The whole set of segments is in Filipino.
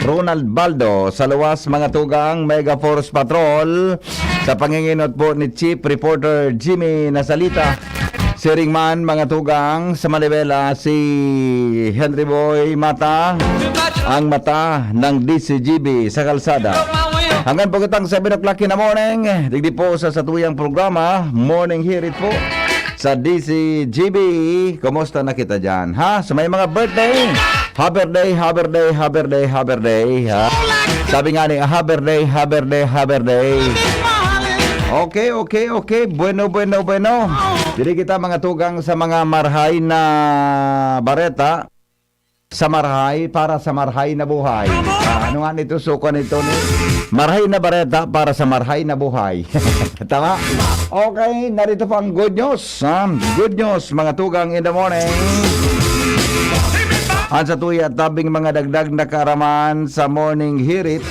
Ronald Baldo sa luwas mga tugang Mega Force Patrol sa panginginot po ni Chief Reporter Jimmy Nasalita. Siring man mga tugang sa Manibela si Henry Boy Mata, ang mata ng DCGB sa kalsada. Hanggang po kitang 7 o'clock in the morning, digdi po sa satuyang programa Morning Hirit po sa DCGB. Kumusta na kita dyan, ha? So may mga birthday, happy birthday, happy birthday, happy birthday, happy birthday, ha? Sabi nga ni, happy birthday, happy birthday, happy birthday. Okay. Bueno. Dili kita mga tugang sa mga marhay na bareta. Sa marhay, para sa marhay na buhay. Ano nga nito, suko nito ni? Marhay na bareta para sa marhay na buhay. Tama? Okay, narito pa ang good news. Good news, mga tugang in the morning. Ang sa tuya tabing mga dagdag na karaman sa morning hirit.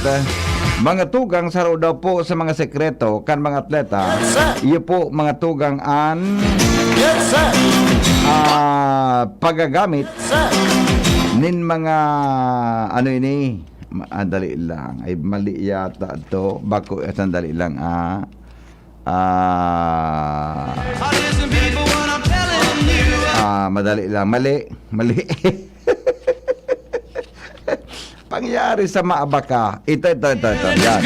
Mga tugang saro daw po sa mga sekreto kan mga atleta. Iyo po mga tugang an pagagamit nin mga ano ini, dali lang ay mali yata to bako sandali lang madali lang mali pangyari sa maabaka ito yan.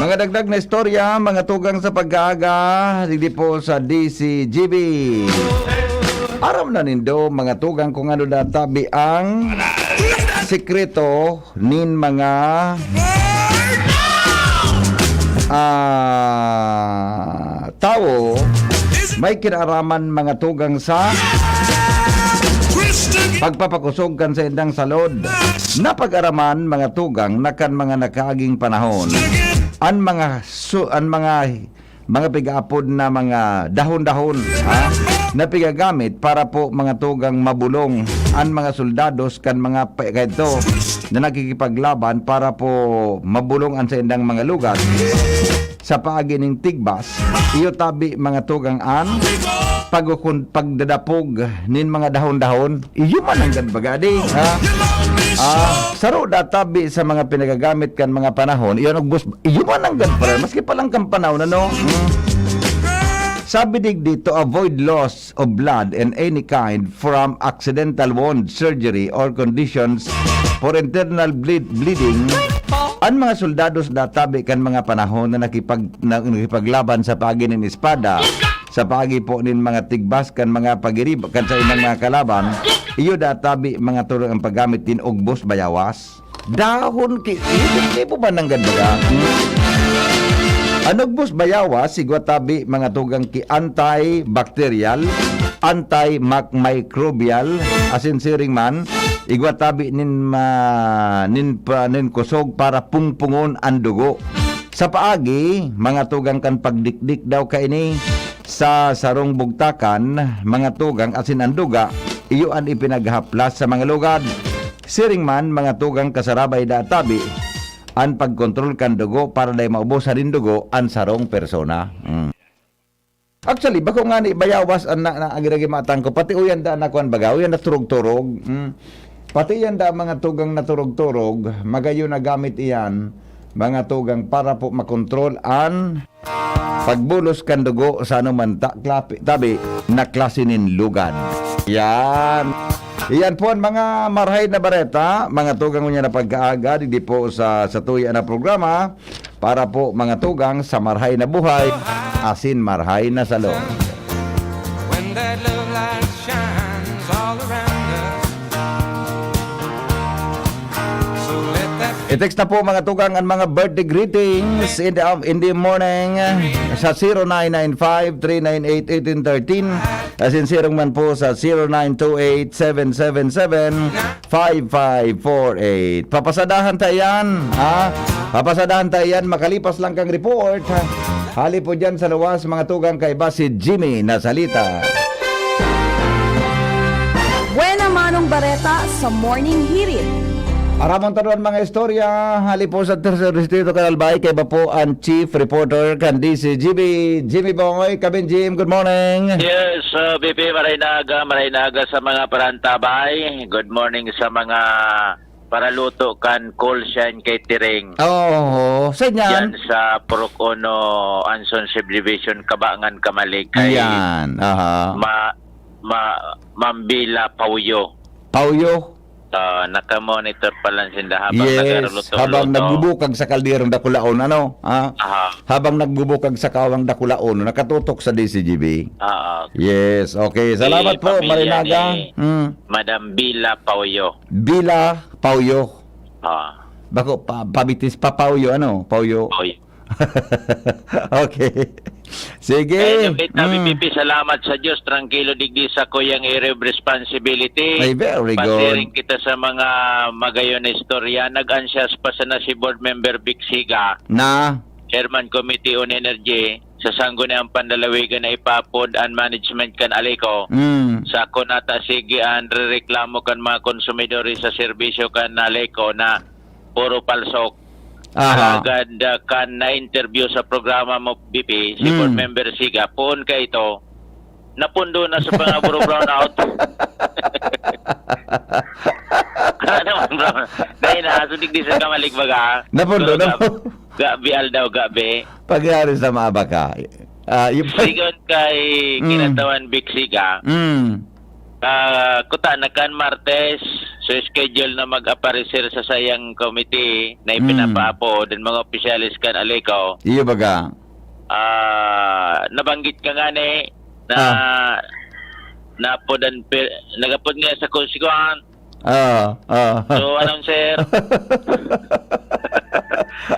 Mga dagdag na istorya, mga tugang sa pag-aaga, hindi po sa DCGB. Aram na nindo, mga tugang, kung ano databi ang sekreto nin mga tao may kinaraman mga tugang sa pagpapakusog kan sa indang salod. Napag-araman mga tugang nakan mga nakaaging panahon. Ang mga pigaapod na mga dahon-dahon na pigagamit para po mga tugang mabulong ang mga soldados kan mga kahito na nakikipaglaban para po mabulong ang sa indang mga lugar sa paagi ning tigbas. Iyo tabi mga tugang an pagdadapog nin mga dahon-dahon. Iyo man ang ganbagadi, ha? Saro databi sa mga pinagagamit kan mga panahon. Iyo man ang ganpara maski pa lang kan panahon ano. Sabi dig to avoid loss of blood and any kind from accidental wound, surgery or conditions for internal bleeding. Ang mga soldados databi kan mga panahon na nakipaglaban sa pagi ng espada, sa pagi po nin mga tigbas kan mga pagirib kan sa inang mga kalaban. Iyo databi mga tulong ang paggamit din ugbos bayawas. Dahon hindi po ba nanggan baga? Ang ugbos bayawas sigwatabi mga tugang ki antibacterial, antimicrobial, asin siring man igwatabi nin kusog para pungpungon ang dugo. Sa paagi mga tugang kan pagdikdik daw kaini sa sarong bugtakan mga tugang asin ang duga iyo an ipinaghaplas sa mga lugad. Siring man mga tugang kasarabay databi ang pagkontrol kan dugo para day maubusan din dugo ang sarong persona. Actually bako nga ni bayawas an agiragi matang ko pati uyan da nakuan baga uyan na turog-turog. Pati yan da mga tugang na turog-turog magayo na gamit iyan mga tugang para po makontrol ang pagbulos kan dugo sa anuman tabi na klase nin lugad. Yan po ang mga marhay na bareta, mga tugang niya na pagkaaga, hindi po sa tuya na programa, para po mga tugang sa marhay na buhay, asin marhay na salong. When that love light shines all around us, so let that... I-text na po mga tugang ang mga birthday greetings in the morning sa 0995-398-1813. Asin sirong man po sa 0928-777-5548. Papasadahan tayo yan, ha? Papasadahan tayo yan, makalipas lang kang report, ha? Hali po dyan sa luwas, mga tugang kay si Jimmy Nasalita. Buena Manong Bareta sa Morning Hirit. Aramon taruan mga istorya, hali po sa Tercer Distrito Canalbay, kay ba po ang Chief Reporter kandi si Jimmy Bongoy. Kabin Jim, good morning. Yes, BP, maray naga sa mga parantabay. Good morning sa mga paraluto kan Colshan Catering. Oo, sa Yan yan. sa Purok Ono, Anson Subdivision, Kabangan, Kamalig. Kay Yan, aha. Mambila Pauyo. Pauyo. Nakamonitor pa lang sila habang Yes, nagaruluto-luto. habang nagbubukag sa kalderong dakulaon, ano? Ha? Aha. Habang nagbubukag sa kawang dakulaon, nakatutok sa DCGB. Yes, okay. Salamat po, pamilya Marinaga. ni Madam Bila Pauyo. Bila Pauyo. Bako, pabitis pa Pauyo, ano? Pauyo. Pauyo. Okay. Sige. BP, salamat sa Diyos. Tranquilo digdi sa kuyang area of responsibility. Ay, very good. Pasiring kita sa mga magayon na istorya. Nag-ansyas pa sa na si Board Member Vic Siga, Na? Chairman Committee on Energy, sa sanggo na ang pandalawigan na ipapod and management kan aliko. Sa ako nata sige ang reklamo kan mga konsumidori sa serbisyo kan aliko na puro palsok. Aha. Agad kan na-interview sa programa mo, BP, si Board Member Siga, poon ka ito, napundo na sa pangaburo brownout. Ano naman, brown? Dahil nasudig di sa kamalig baga. Napundo, Gabi aldaw, gabi. Pagyari sa mabaka. Sigon kay kinatawan Big Siga, kuta na kan Martes, so schedule na mag-aparecer sa sayang committee na ipinapapo din mga opisyalis kan aliko. Iyo baga. Nabanggit ka nga ni na napodan nagapod nga sa konsiguan. So anong sir?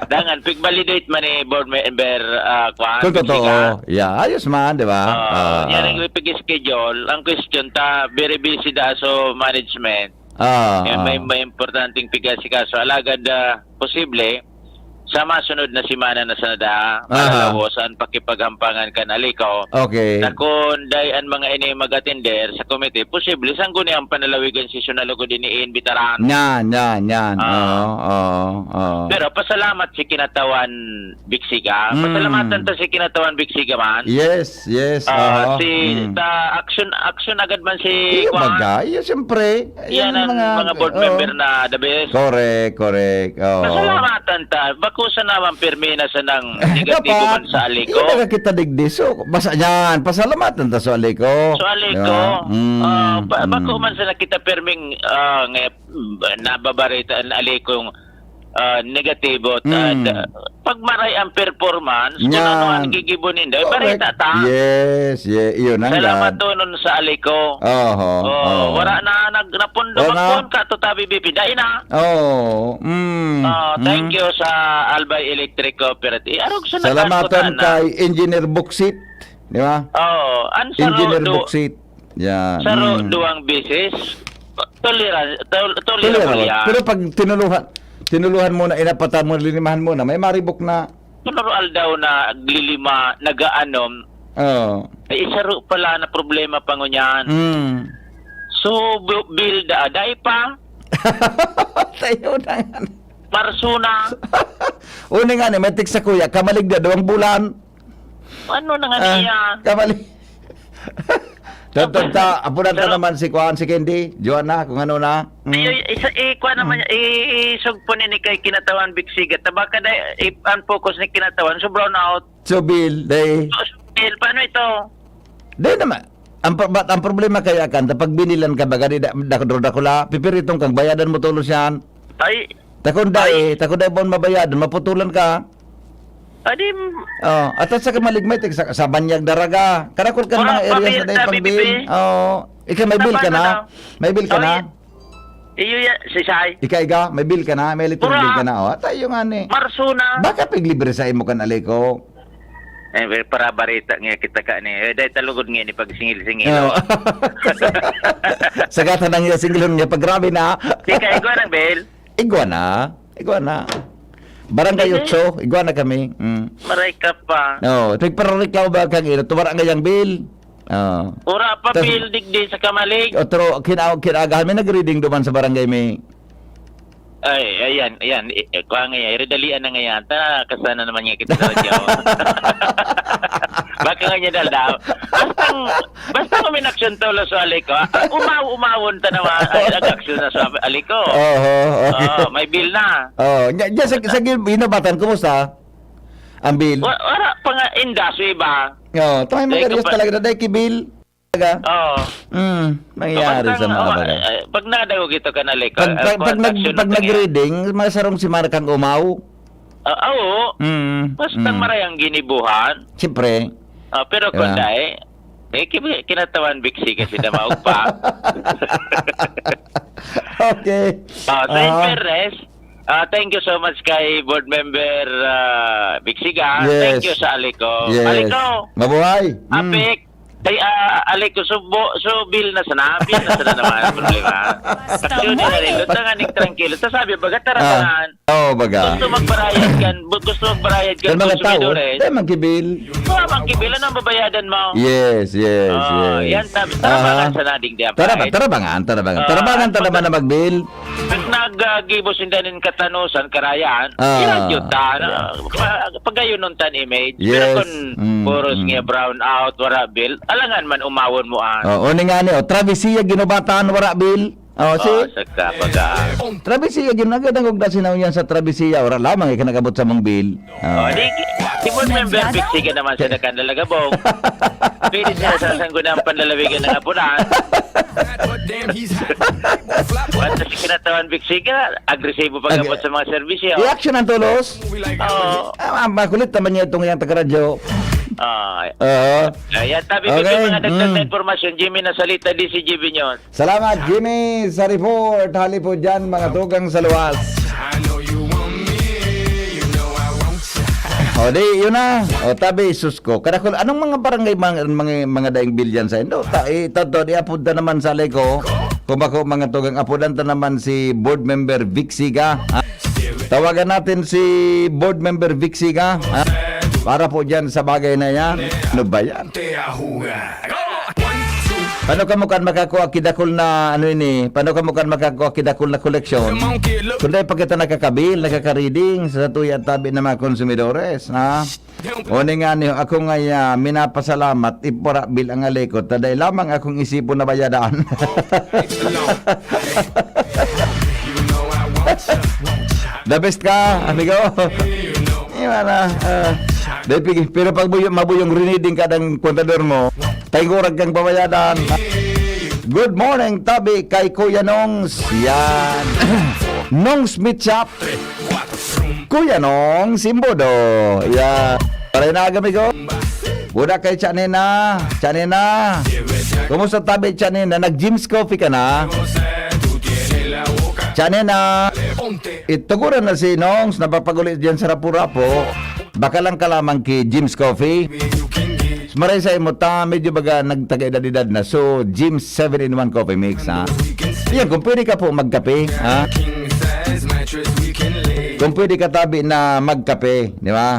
Dangan pig-validate man ni board member kwan. Kung totoo. Yeah, ayos man, di ba? Yan ang ipig-schedule. Ang question ta, very busy da so management. May importanteng pigasikaso. Alagad posible sa masunod na simana na sanada malalawo saan pakipaghampangan kan aliko. Okay. Kung dayan mga ini mag-attender sa committee, posible saan ko ang panalawigan session na lugo din iimbitaran. Yan. Pero pasalamat si kinatawan Biksiga. Pasalamatan ta si kinatawan Biksiga man. Yes. Action agad man si Iyo baga. Iyo, siyempre. Yan ang mga board member na the best. Correct. Pasalamatan ta. Bakusa naman pirmi na sa nang negatibo man sa aliko. Iyo na kita digdi. So, basta yan. Pasalamatan ta sa aliko. So aliko, bako man sa nakita pirming nababarita ang alikong negatibo. Pag maray ang performance, kung ano ang gigibunin daw, barita ta. Yes, iyo na. Salamat nun sa aliko. Wala na napundo magpon ka to tabi BP. Dahil na. Thank you sa Albay Electric Cooperative. Salamatan kay Engineer Buksit. Di ba? Engineer Buksit. Yan. Sa duwang bisis, tolerable yan. Pero pag tinuluhan mo na, inapatan mo, linimahan mo na, may maribok na. Tunurual daw na glilima, nagaanom. Ay isaro pala na problema pa ngunyan. So, build dahil pa. Tayo na nga. Marsuna. Una nga ni, may text sa kuya, kamalig na 2 bulan. Ano na nga niya? Kamalig. Apunan ta naman si Kuan, si Candy, Joanna, kung ano na. Kuan naman, isugpunin ni kay kinatawan Biksiga. Tabaka na, unfocus ni kinatawan, so brown out. So, Bill, day. So, Bill, paano ito? Day naman. Ang problema kaya kan, pag binilan ka baga, dakula, pipiritong kang bayadan mo tulos yan. Ay. Takunday bon mabayadan, maputulan ka. Adim. At sa kamaligmay, sa Banyag Daraga. Karakol ka mga areas na dahil pang bill. Ikaw may bill ka na? May bill ka na? Iyo ya, si Sai. Ika, may bill ka na? May electric bill ka na? Tayo nga ni. Marsuna. Baka piglibre sa imo kan aliko? Para barita nga kita ka ni. Dahil talugod nga ni pag singil-singil. Sagata nang yung singilon niya, pag grabe na. Ika, iguan ang bill? Iguana. Barangay 8, iguana kami. Maray ka pa. Tigparareklamo ba kang ino? Tumara nga yung bill. Ura pa building din sa Kamalig. Otro, kinagahan may nag-reading duman sa barangay may. Ay, ayan. Kuha ngayon, redalian na ngayon. Kasana naman nga kita sa radyo. Baka nga niya daw. Basta kung may action to lo sa aliko, umawon ta naman ang action na sa aliko. Okay. May bill na. Diyan sa binabatan, kumusta? Ang bill? Wala pa nga industry ba? Tayo mag-arios talaga na dahil kibil. Mangyari sa mga bagay. Pag nakadago ito ka na aliko. Pag nag-reading, masarong si Markang umaw. Oo. Basta marayang ginibuhan. Siyempre. Pero kung dahil, kinatawan biksi kasi na maugpa. Okay. Sa fairness, thank you so much kay board member Bixiga. Yes. Thank you sa Aliko. Yes. Aliko, Mabuhay. Apik. Kay Aliko, so bill na sana. Bill na sana naman ang problema. Aksyon nila rin. Lutangan tranquilo. Sasabi, baga taratangan. Baga. Gusto magbarayad kan Mga tao, konsumidores. tayo magkibil. Magkibilan ang babayadan mo. Yes. Yan, tarabangan sa nading di apay. Tarabangan na magbil. Pag nag-gibos indanin katanusan, karayaan, iradyo ta. Pagayon nun tan image. Yes. Pero kung puros nga brown out, wara bill, alangan man umawon mo an. Ni nga ni, travesiya ginubataan wara bil. Saka pag Travesiya ginagandang ugda sinaw yan sa travesiya. Wala lamang ikanagabot sa mong bil. Di board member Bixiga naman sa nakandalagabong. Pwede siya sa sanggunang panlalawigan ng apunan. At si kinatawan Bixiga, agresibo pag-abot sa mga servisyo. Reaction ang tulos. Makulit naman niya itong yung taga-radyo. Ayan, tabi ko yung mga dagdag na informasyon. Jimmy Nasalita, DCGB News. Salamat, Jimmy, sa report. Hali po dyan, mga tugang sa luwas. Di, yun na. Tabi, sus ko. Kadakol, anong mga barangay mga daing bilyan sa indo? Ito, iapod na naman sa Leko. Kung bako mga tugang apodan ta naman si board member Bixiga. Tawagan natin si board member Bixiga. Para po dyan sa bagay na yan. Ano ba yan? Paano ka mukan makakuha kidakol na paano ka mukan makakuha kidakol na koleksyon? Kundi pag kita nakakabil, nakaka-reading sa tuya at tabi ng mga konsumidores, ha? O nga niyo, ako nga minapasalamat, ipura bil ang alikot, taday lamang akong isipon na bayadaan. The best ka, amigo. Pero pag mabuyong reading ka ng kontador mo, taigurag kang babayadan. Good morning, tabi kay Kuya Nongs. Yan. Nongs Meat Shop. Kuya Nongs Simbodo. Yan. Paray na amigo. Buda kay Chanina. Kumusta tabi Chanina? Nag-Jim's Coffee ka na? Chanina. Ituguran na si Nongs. Napapagulit dyan sa Rapu-Rapu. Baka lang ka lamang kay Jim's Coffee. Maray sa imo ta, medyo baga nagtaga-edad-edad na. So, Jim's 7-in-1 coffee mix, ha? Yan, kung pwede ka po magkape, ha? Kung pwede ka tabi na magkape, di ba?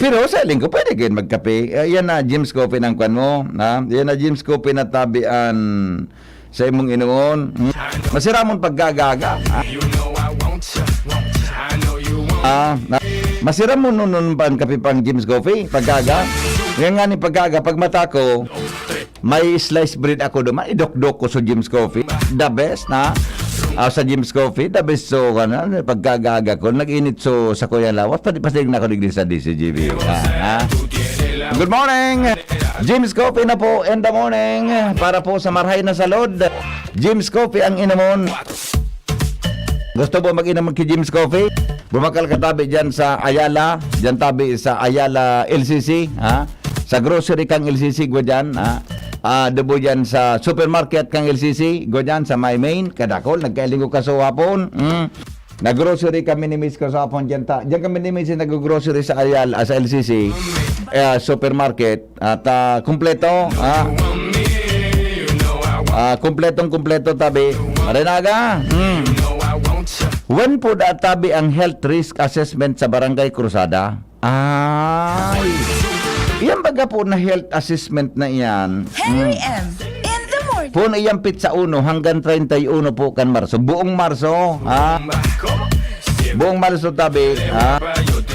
Pero sa linggo, pwede kayo magkape. Yan na, Jim's Coffee ng kwan mo, ha? Yan na, Jim's Coffee na tabian sa imong inuon. Masira mong paggagaga, ha? Masira mo nun pa ang kape pang Jim's Coffee, paggaga. Yan nga ni paggaga, pag mata ko, may sliced bread ako duman, idok-dok ko sa Jim's Coffee. The best, na? Sa Jim's Coffee, the best. So, pagkagaga ko, nag-init sa Kuya Lawas, pati na ako digdi sa DCGB. Good morning! Jim's Coffee na po in the morning. Para po sa Marhay na Salod. Jim's Coffee ang inamon. Gusto mo mag-inom kay Jim's Coffee? Bumakal ka tabi dyan sa Ayala. Dyan tabi sa Ayala LCC. Ha? Sa grocery kang LCC, go dyan. Debo dyan sa supermarket kang LCC. Go dyan sa My Main. Kadakol, nagkailing ko ka sa wapon. Nag-grocery kami ni Miss ko sa wapon dyan. Dyan kami ni Miss nag-grocery sa Ayala, sa LCC. Supermarket. At kumpleto. Kumpleto tabi. Marinaga. When po tabi ang health risk assessment sa Barangay Cruzada? Yan baga po na health assessment na yan. Henry M. in the morning. Phone iyampit sa 1 hanggang 31 po kan Marso. Buong Marso, ha? Buong Marso tabi, ha?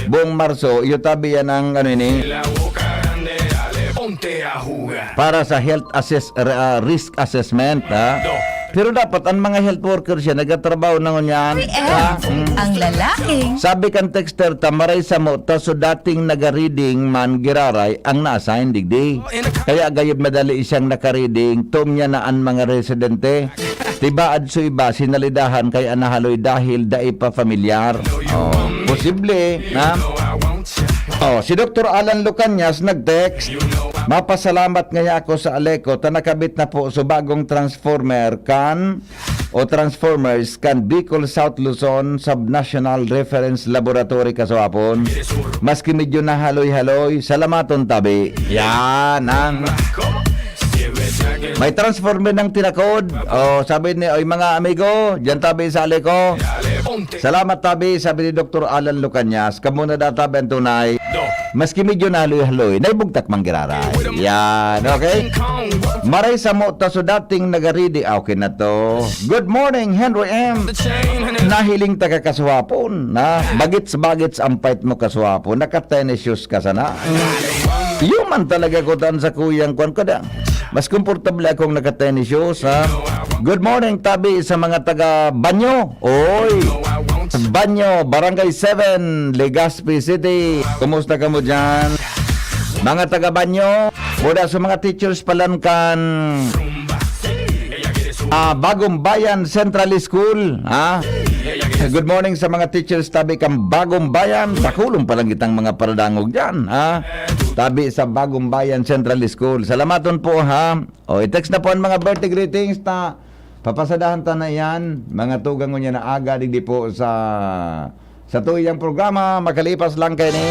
Buong Marso, iyo tabi yan ang ano ini para sa risk assessment, ha? Pero dapat ang mga health workers yan nagatrabaho na ngunyan. Ang lalaking Sabi kan texter tamaray sa mo ta so dating naga-reading man giraray ang na-assign digdi. Kaya gayud madali siyang naka-reading tom niya na ang mga residente. Tibaad so iba sinalidahan kay anahaloy dahil dai pa familiar. Posible, na. Si Dr. Alan Lucanyas nag-text. Mapasalamat ngaya ako sa Aleco ta nakabit na po so bagong transformers kan Bicol South Luzon Subnational Reference Laboratory kaswapon. Maski medyo na haloy-haloy, salamaton tabi. Yan ang may transformer ng tinakod. Sabi ni oy mga amigo, diyan tabi sa Aleco. Salamat tabi, sabi ni Dr. Alan Lucanyas. Kamuna databi ang tunay. Maski medyo na haloy-haloy, naibugtak manggiraray. Yan, okay? Maray sa mo ta so dating nagaridi. Okay na to. Good morning, Henry M. Nahiling taga kaswapon, na bagits-bagits ang fight mo kaswapon. Naka-tennis shoes ka sana. Yuman talaga ko tan sa kuyang kwan ko da. Mas komportable akong naka-tennis shoes, ha? Good morning, tabi sa mga taga Banyo. Oy! Banyo, Barangay 7, Legazpi City. Kumusta ka mo dyan? Mga taga Banyo, mula sa mga teachers palankan Bagong Bayan Central School, ha? Good morning sa mga teachers tabi kang Bagong Bayan. Takulong pa lang itang mga paradangog dyan, ha? Tabi sa Bagong Bayan Central School. Salamaton po, ha? I-text na po ang mga birthday greetings ta papasadahan ta na yan. Mga tugang niya na aga digdi po sa tuyang programa. Makalipas lang kayo ni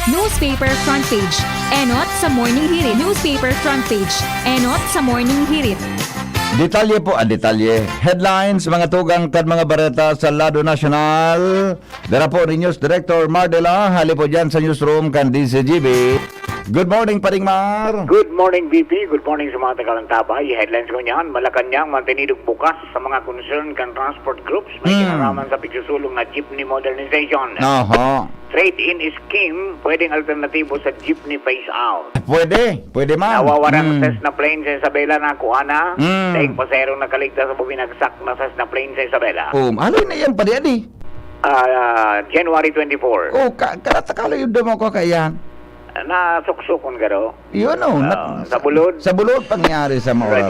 Newspaper front page. Enot sa morning hirit. Newspaper front page. Enot sa morning hirit. detalye po, detalye. Headlines, mga tugang at mga bareta sa Lado National. Dara po ni News Director Mardela. Hali po dyan sa newsroom kan DCGB. Good morning, Paring Mar. Good morning, BP. Good morning sa mga tagalantabay. Headlines ko niyan, Malacanang mantinidog bukas sa mga concern kan transport groups. May kinaraman sa pigsusulong na jeepney modernization. Trade-in scheme, pwedeng alternatibo sa jeepney phase-out. Pwede ma'am. Nawawaran ng Cessna plane sa Isabela na kuana. Daing paserong nakaligtas sa bubinagsak na Cessna plane sa Isabela. Ano na yan pa di? January 24. Karatakala yun mo ko kaya. Nasuksukon ka do. Yun Sa bulod. Sa bulod pangyari sa mga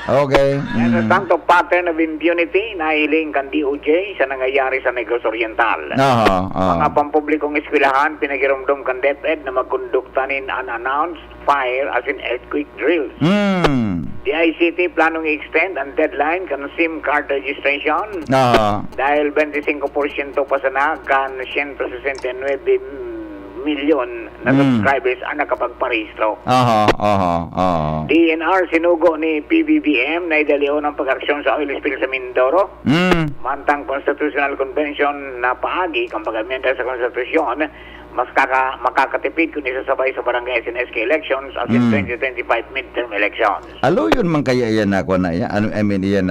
Okay. Sa tanto pattern of impunity na hiling kan DOJ sa nangyayari sa Negros Oriental. Mga pampublikong eskwelahan pinagirumdum kan DepEd na magkonduktanin unannounced fire as in earthquake drills. The ICT planong i-extend ang deadline kan SIM card registration. Dahil 25% pa sana kan 169 milyon na subscribers ang nakapagparehistro. DNR sinugo ni PBBM na idaliho ng pag-aksyon sa oil spill sa Mindoro. Mantang Constitutional Convention na paagi kang pag-amenda sa konstitusyon, mas makakatipid kung isasabay sa barangay SNSK elections at 2025 midterm elections. Alo yun man kaya yan ako na yan.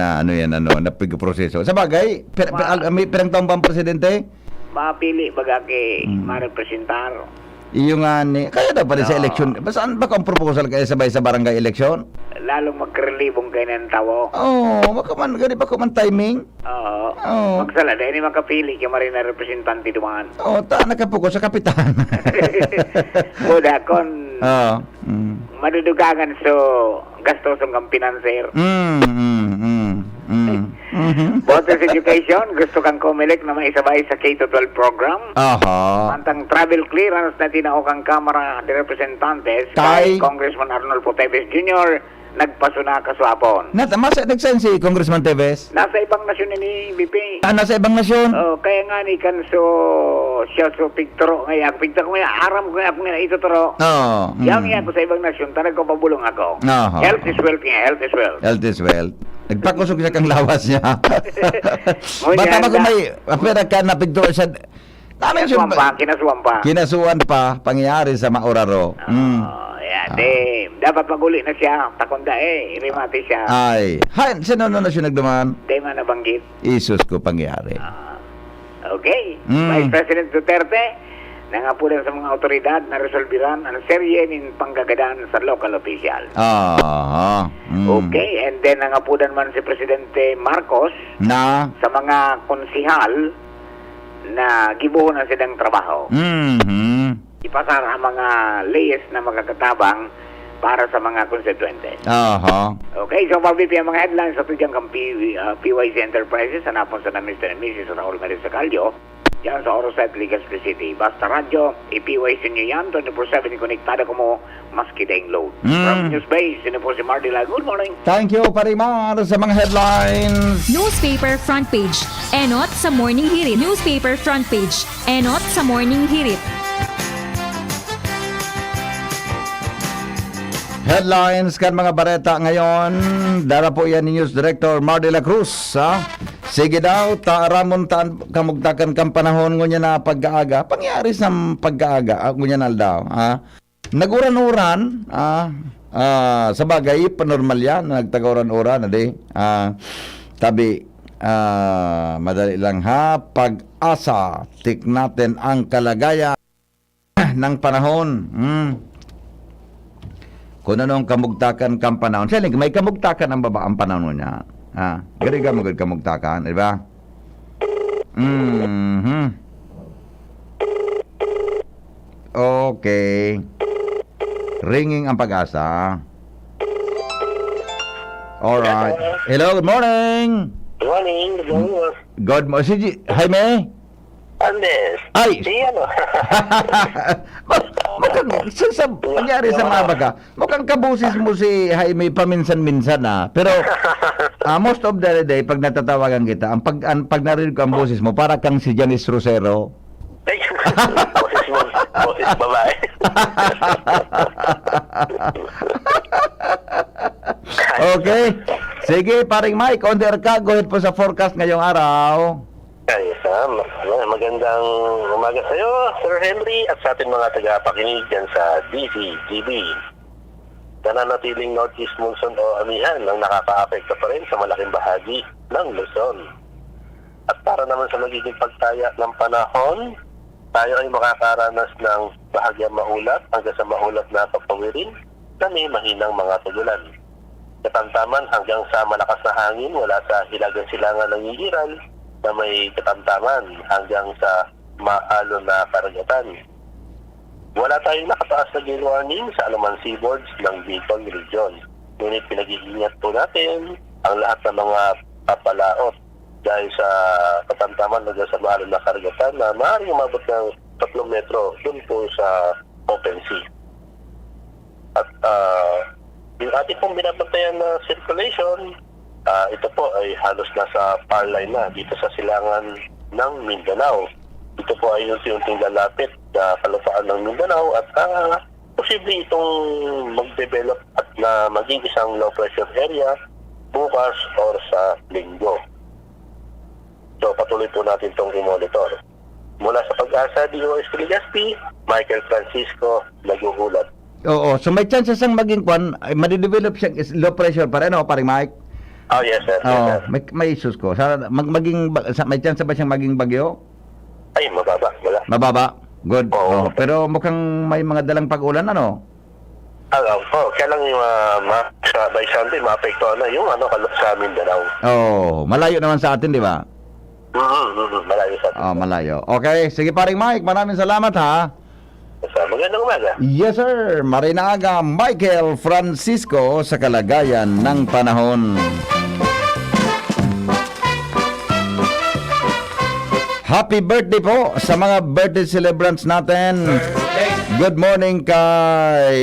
Na pag-proseso. Sa bagay, perang taong bang presidente? Mapili bagake marepresentar. Iyo nga ni kaya daw pa rin sa election. Saan ba kung proposal kayo sabay sa barangay election? Lalong magkarelibong kayo ng tawo. Makaman gani ba ko man timing? Magsala dahil ni makapili kaya marin na representante dumaan. Ta nakapokus sa kapitan. Buda kon madudugangan so gastosong kang pinanser. Voters Education, gusto kang kumilik na maisabay sa K-12 program. Mantang travel clearance na tinao kang Kamara de Representantes kay Congressman Arnolfo Teves Jr. nagpasuna kaswapon. Nagsan si Congressman Teves? Nasa ibang nasyon ni BP. Nasa ibang nasyon? Kaya nga ni kan siya so picturo ngayon. Picturo ngayon, aram ko ako ngayon ituturo. Yang ako sa ibang nasyon, tanag ko pabulong ako. Health is wealth nga, health is wealth. Health is wealth. Nagpakusog siya kang lawas niya. Bata ba kung may apera ka na picturo siya? Kinasuan pa. Kinasuan pa, pangyayari sa Mauraro. dapat maguli na siya. Takunda irimati siya. Ay, hay, sino na siya nagduman? Di man nabanggit. Isus ko pangyari. Okay. Mm. Vice President Duterte, nangapunan sa mga otoridad na resolbiran ang serye ng panggagadan sa local official. Okay, and then nangapunan man si Presidente Marcos Na? sa mga konsihal na gibuhon na silang trabaho. Ipasar ang mga leyes na magkakatabang para sa mga konstituente. Okay, so mabibi ang mga headlines sa tudyang kang PYC Enterprises, hanapon sa na Mr. and Mrs. Raul Maris Sacalio, yan sa Orosite, Legazpi City. Basta radyo, i-PYC nyo yan, 24/7 konektado ko mo, maski daing load. From Newsbase, sino po si Mardila. Good morning. Thank you, Parimar, sa mga headlines. Newspaper front page. Enot sa morning hirit. Newspaper front page. Enot sa morning hirit. Headlines kan mga bareta ngayon. Dara po yan ni News Director Mar de la Cruz. Sige daw, taaramon kamugtakan kang panahon ngunya na pag-aaga. Pangyari sa pag-aaga, ngunya na daw. Naguran-uran, sa bagay, panormal yan, nagtagauran-uran, tabi, madali lang ha, pag-asa, tik natin ang kalagayan ng panahon. Kung anong kamugtakan kang panahon. Siya, may kamugtakan ang baba ang panahon niya. Gari ka magod kamugtakan, di ba? Okay. Ringing ang pag-asa. Alright. Hello, good morning. Good morning. Good morning. Si Jaime? Andes. Ay! Si ano? Mukhang, sa nangyari sa mga baga, mukhang kabusis mo si Jaime paminsan-minsan Pero, most of the day, pag natatawagan kita, pag narinig ko ang boses mo, para kang si Janice Rosero. Ay, boses babae. Okay. Sige, paring Mike, on the air ka, go ahead po sa forecast ngayong araw. Ayos magandang umaga sa iyo, Sir Henry, at sa ating mga tagapakinig dyan sa DZGB. Nananatiling northeast monsoon o amihan ang nakaka-apekto pa rin sa malaking bahagi ng Luzon. At para naman sa magiging pagtaya ng panahon, tayo ay makakaranas ng bahagyang maulat hanggang sa maulat na papawirin na may mahinang mga tugulan. Katamtaman hanggang sa malakas na hangin wala sa hilagang silangan ng Igiran na may katamtaman hanggang sa maalon na karagatan. Wala tayong nakataas na gale warning sa anumang seaboards ng Bicol Region. Ngunit pinag-iingat po natin ang lahat ng mga papalaot dahil sa katamtaman hanggang sa maalon na karagatan na maaaring umabot ng 3 metro dun po sa open sea. At yung ating pong binabantayan na circulation, ito po ay halos nasa par line na dito sa silangan ng Mindanao. Ito po ay unti-unting lalapit sa kalupaan ng Mindanao at posible itong mag-develop at na maging isang low pressure area bukas or sa linggo. So patuloy po natin itong i-monitor. Mula sa Pag-asa, DOS Legazpi, Michael Francisco, naghuhulat. Oo, so may chances ang maging madidevelop siyang low pressure pa rin, paring Mike? Oh, yes, sir. Yes, sir. May issues ko. May chance ba siyang maging bagyo? Ay, mababa. Wala. Mababa? Good. Oo. Pero mukhang may mga dalang pag-ulan, Kaya lang yung by Sunday, maapektuhan na yung sa Mindanao. Malayo naman sa atin, di ba? Malayo sa atin. Malayo. Okay, sige paring Mike, maraming salamat ha. Magandang umaga. Yes sir, Marinaga Michael Francisco sa kalagayan ng panahon. Happy birthday po sa mga birthday celebrants natin. Good morning kay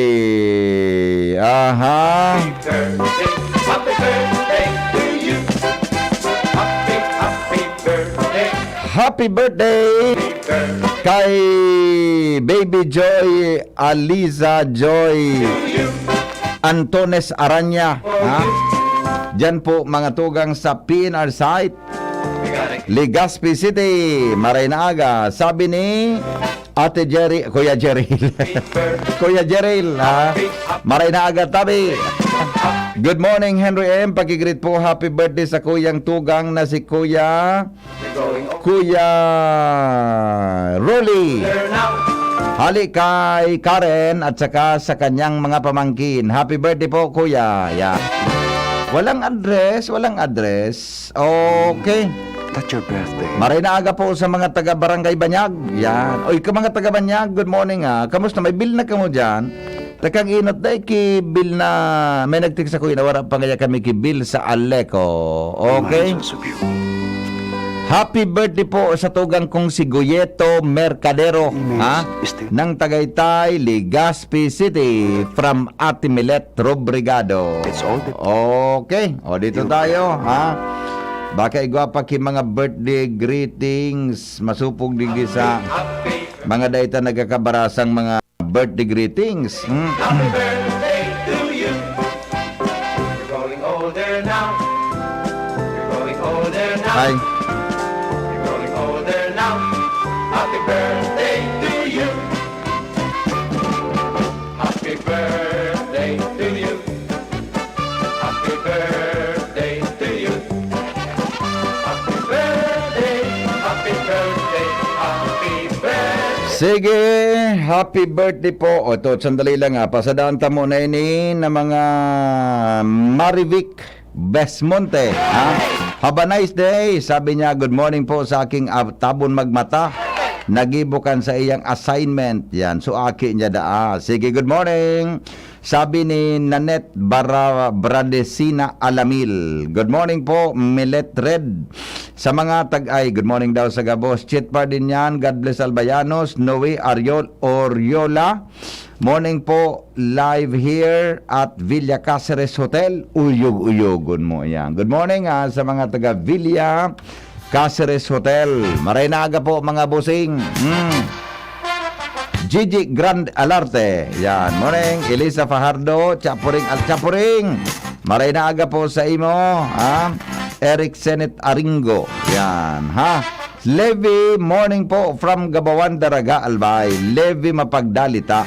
Happy birthday kay Baby Joy Aliza Joy Antones Aranya. Diyan po mga tugang sa PNR site Legazpi City, Marinaga. Sabi ni Ate Jerry, Kuya Jeril. Kuya Jeril, ha? Maray na agad tabi. Good morning, Henry M. Pagigreet po, happy birthday sa kuyang tugang na si Kuya Rolly. Hali kay Karen at saka sa kanyang mga pamangkin. Happy birthday po, Kuya. Yeah. Walang address. Okay. That's your birthday. Maray na aga po sa mga taga Barangay Banyag. Yan. Oy, ka mga taga Banyag, good morning ha. Kamusta? May bill na kamo dyan? Takang inot na bill na may nagtik sa kuya na wala pa kaya kami bill sa Aleco. Okay? Happy birthday po sa tugang kong si Guyeto Mercadero, ha? Ng Tagaytay, Legazpi City, from Ate Milet Robrigado. Okay, o dito tayo, ha? Baka igwapa ki mga birthday greetings, masupog digi sa mga dayta nagakabarasang mga birthday greetings. Happy birthday to you. You're growing older now. You're growing older now. Hi. You're growing older now. Happy birthday to you. Happy birthday to you. Happy birthday to you. Happy birthday. Happy birthday. Happy birthday. Sige, happy birthday po. O ito, sandali lang ha. Pasadaan ta muna ini na mga Marivic Besmonte. Ha? Have a nice day. Sabi niya, good morning po sa aking tabon magmata. Nagibukan sa iyang assignment. Yan, so aki niya daa. Sige, good morning. Sabi ni Nanette Bradesina Alamil. Good morning po, Milet Red. Sa mga tag-ay, good morning daw sa Gabos. Chit pa din yan. God bless Albayanos. Noe Oriola. Morning po, live here at Villa Cáceres Hotel. Uyog-uyogon mo yan. Good morning sa mga taga Villa Cáceres Hotel. Maray na aga po mga busing. Gigi Grand Alarte. Yan. Morning. Elisa Fajardo. Chapuring. Maray na aga po sa imo. Ha? Eric Senet Aringo. Yan. Ha? Levi. Morning po from Gabawan Daraga Albay. Levi Mapagdalita.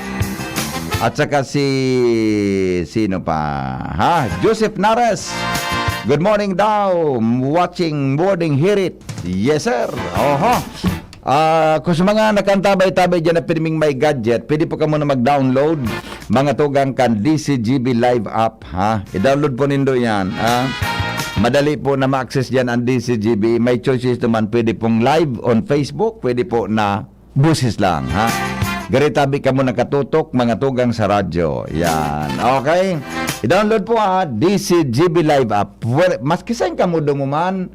At saka sino pa? Ha? Joseph Nares. Good morning daw. Watching Morning Hear It. Yes sir. Oho. Kung sa mga nakantabay-tabay dyan na piliming may gadget, pwede po ka muna mag-download mga tugang kan DCGB Live app, ha? I-download po nindo yan, ha? Madali po na ma-access dyan ang DCGB. May choices naman, pwede pong live on Facebook, pwede po na busis lang, ha? Garitabi ka muna katutok, mga tugang sa radyo. Yan, okay? I-download po, ha? DCGB Live app. Maski saan ka mo dumuman,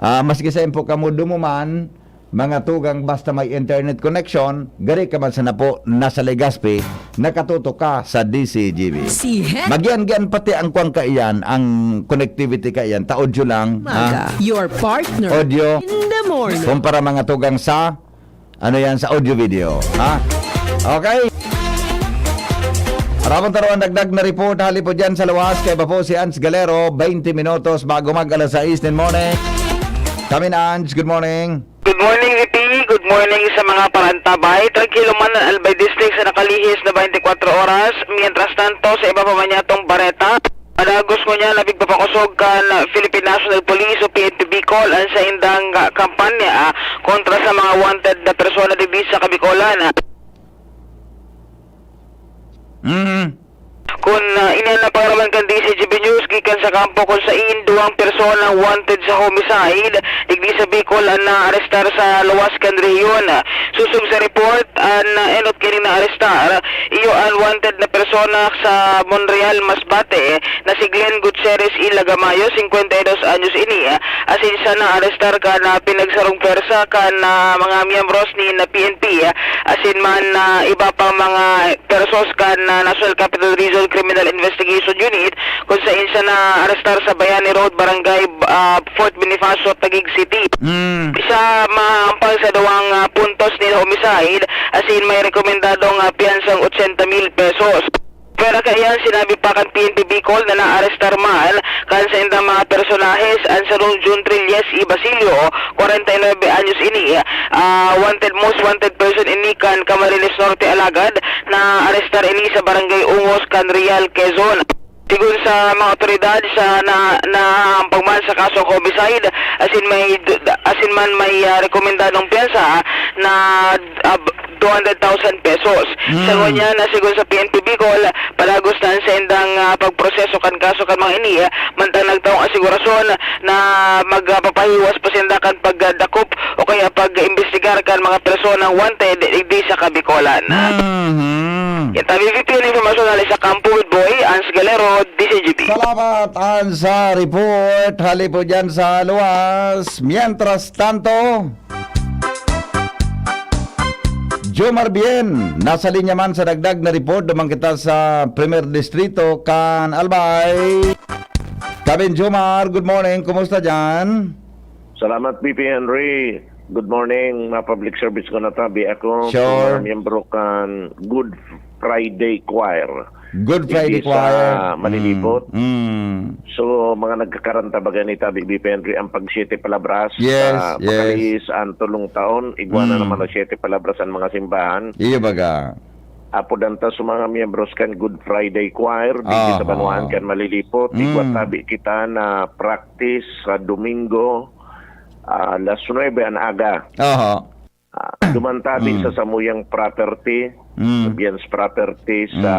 maski saan po ka mo dumuman, mga tugang basta may internet connection, gari ka man sana po nasa Legazpi, nakatutok ka sa DCGB. Magyan-gian pati ang kuwang kaiyan, ang connectivity kaiyan, ta-audio lang. Your partner Audio. in the morning. Kumpara mga tugang sa, ano yan, sa audio-video. Ha? Okay. Maraming taruan dagdag na report, hali po dyan sa luwas, kaya ba po si Ans Galero, 20 minutos bago mag-alas 6 din morning. Kami na Ans, good morning. Good morning, EP. Good morning sa mga parantabay. Tranquilo man ang Albay District sa nakalihis na 24 oras. Mientras tanto, sa iba pa man yatong bareta, alagos ko niya, labig papakusog kan Philippine National Police o PNP Bicol ang sa indang kampanya kontra sa mga wanted na persona de sa Kabicolan. Kung inana pangaraman kan DCGB News gikan sa kampo kung sa duwang persona wanted sa homicide digdi sa Bicol na arestar sa luwas kan rehiyon. Susog sa report enot kini na arestar iyo ang wanted na persona sa Monreal Masbate na si Glenn Gutierrez Ilagamayo 52 anyos ini asin sa na arestar ka na pinagsarong persa kan mga miyembros ni na PNP asin man iba pang mga persos kan National Capital Region Criminal Investigation Unit kung sa insa na arestar sa Bayani Road, Barangay Fort Bonifacio, Taguig City. Isa maampal sa dawang puntos ni homicide asin may rekomendadong piyansang 80,000 pesos. Pero kaya sinabi pa kan PNP Bicol na naarestar man kan sa indang mga personahes ang sa June Trilles y Basilio, 49 anyos ini, most wanted person ini kan Camarines Norte Alagad na arestar ini sa barangay Ungos, kan Real, Quezon. Sigun sa mga otoridad sa pagman sa kasong homicide, asin man may rekomendadong piyansa na 200,000 pesos. Sa ngonya na sigun sa PNP Bicol, palagustan sa indang pagproseso kan kaso kan mga ini, mantang nagtaong asigurasyon na magpapahiwas pa sinda kan pagdakop o kaya pag-imbestigar kan mga personang wanted di sa Kabikolan. Kita VVP ng informasyon na sa Campo with Boy, Ans Galero, DCGP. Salamat sa report. Hali po dyan sa luwas. Mientras tanto, Jomar Bien, nasa linya man sa dagdag na report. Dumang kita sa Premier Distrito, kan Albay. Kabin Jomar, good morning. Kumusta dyan? Salamat, BP Henry. Good morning, mga public service ko natabi. Ako, Sure. miyembro kan Good Friday Choir. Good Friday Hindi Choir. sa Malilipot. So, mga nagkakaranta baga ni Tabi BP Henry ang pag-7 palabras. Yes, Makalis ang tulong taon. Igwana naman ang 7 palabras ang mga simbahan. Iyo baga. Apo danta sa mga miyembros kan Good Friday Choir. Dito sa Banuan kan Malilipot. Igwa tabi kita na practice sa Domingo. Alas 9 ang aga. Dumantabi sa Samuyang Property, Bians Property sa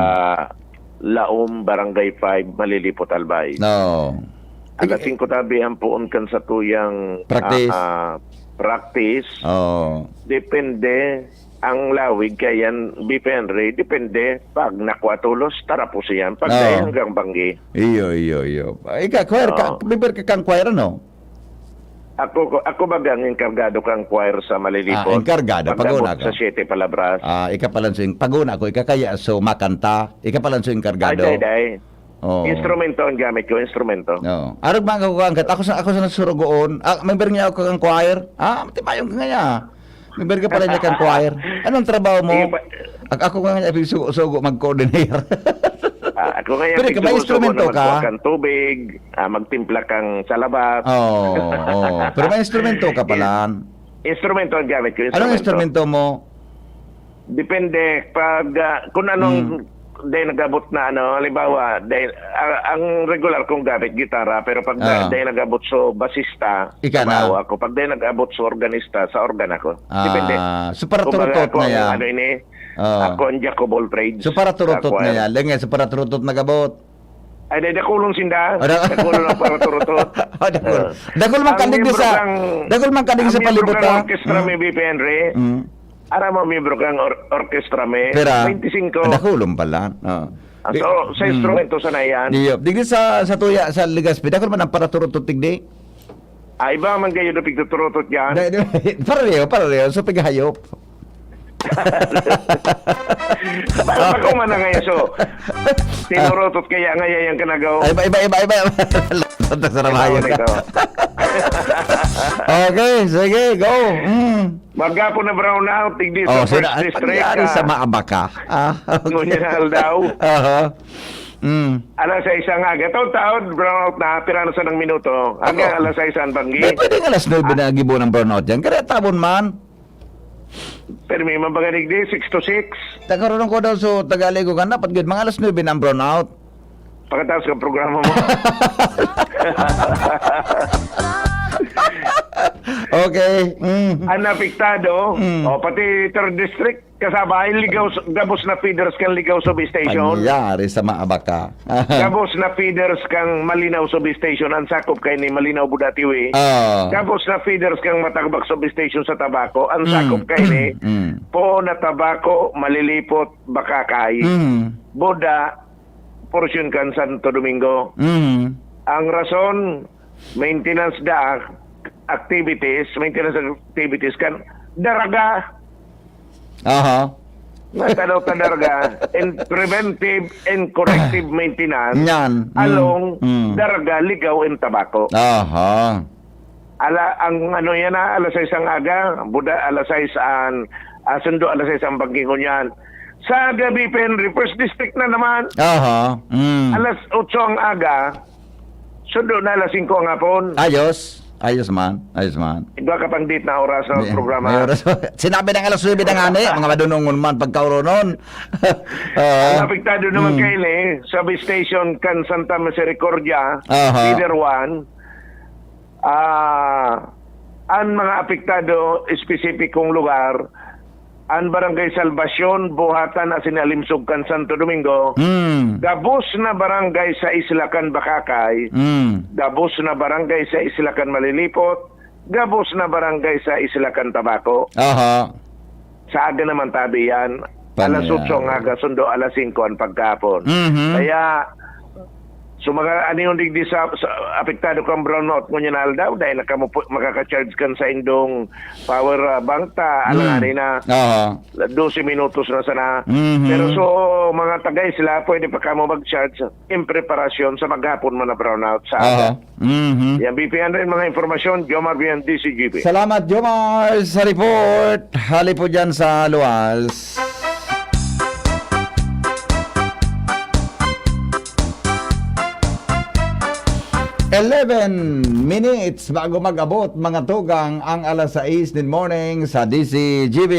Laom, Barangay 5, Malilipot, Albay. No. Alas 5 tabi ang puon kan sa tuyang Practice. Practice. Depende ang lawig kayan BP Henry, depende pag nakuha tulos, tara po siyan. Pag dahil hanggang Banggi. Iyo. Ika, choir ka, liber ka kang choir, ano? Ako bagang enkargado kang choir sa Malilipot. Enkargado, paguna ka. Sa 7 palabras. Ika pala sa paguna ko, ika kaya so makanta, ika pala sa enkargado. Ay. Instrumento ang gamit ko, instrumento. Arog mga kakangkat, ako sa nasurugoon, member niya ako kang choir. Matipayong ka nga. Member ka pala niya kang choir. Anong trabaho mo? Ako nga nga, sugo mag-coordinator. Ako ngayon, pero may instrumento ka? Kang tubig, magtimpla kang salabat. Pero may instrumento ka pala. Instrumento ang gamit ko. Anong instrumento mo? Depende. Pag, kung anong dahil nagabot na halimbawa, ang regular kong gamit, gitara, pero pag dahil nagabot so basista, bawa ako. Pag dahil nagabot so organista, sa organ ako. Depende. So para turutot na yan. Ano ini? Ako ang jack of all trades. So para turutot na yan. Lengen, so para turutot nagabot. Ay, dakulong sinda. Dakulong na para turutot. Dakul man kanig sa palibutan. Ang orkestra may BP Henry. Ara mo miyembro kang orkestra may 25. Dakulong pala. So, sa instrumento sa na yan. Digdi sa tuya, sa Legazpi, dakul man ang para turutot tigdi? Iba man kayo na pigtuturutot yan. Pareho. So, pighayop. Bakit ko man na ngayon so tinurutot kaya ngayon yung kanagaw. Iba. Okay, sige, go. Magapo na brown out, tigdi sa first district. Sa Maabaka. Ngunyan na aldaw. Alas 6 ang aga. Taon-taon, brown out na, pirano sa ng minuto. Hanggang alas 6 ang Banggi. Pwede nga alas 9 na gibo ng burnout yan. Kaya tabon man. Pero may mabaganig di, 6 to 6. Takarunong ko daw so Tagalego ka na, patgid mga alas 9 na ang brownout. Pagkatapos ng programa mo. Okay. Ang napiktado, pati 3rd district, kasaba ay gabos na feeders kang Ligaw Substation. Panyari sa Maabaka. Gabos na feeders kang Malinaw Substation, ang sakop kay ni Malinaw Budatiwi. Gabos na feeders kang Matagbak Substation sa Tabaco, ang sakop kay ni Po na Tabaco, Malilipot, Bakakay. Boda, portion kan Santo Domingo. Ang rason, maintenance activities kan daraga. Natanaw ta daraga and preventive and corrective maintenance along daraga, Ligaw and Tabaco. Ang ano yan alas 6 ang aga, buda alas 6 ang sundo alas 6 ang Banggingon yan. Sa gabi, Henry, first district na naman. Aha. Alas 8 ang aga, sundo na alas 5 ang hapon. Ayos. Ayos man. Ayos man. Iba ka pang date na oras ng programa. May oras. Sinabi ng alas 9 ng ani, mga madunungon man pagkauro nun. Ang apektado naman kayo Subway Station kan Santa Misericordia, Leader 1. Ang mga apektado, specificong lugar, ang Barangay Salvacion, Buhatan, Alimsog kan Santo Domingo, Gabos na barangay sa Islakan Bakakay, Gabos na barangay sa Islakan Malilipot, Gabos na barangay sa Islakan Tabaco. Aha. Sa aga naman tabi yan. Alas 8 ang aga, sundo alas 5 ang pagkapon. Kaya, so mga yung digdi sa apektado kang brownout mo niya na aldaw dahil makaka-charge kan sa indong power bank ta alanganin na 12 minutos na sana. Pero so mga tagay sila pwede pa kamo mag-charge in preparasyon sa maghapon man na brownout sa aga. Yan BPN rin mga informasyon, Jomar Bian, DCGP. Salamat Jomar sa report. Hali po dyan sa luwas. 11 minutes bago mag-abot mga tugang ang alas 6 din morning sa DCGB.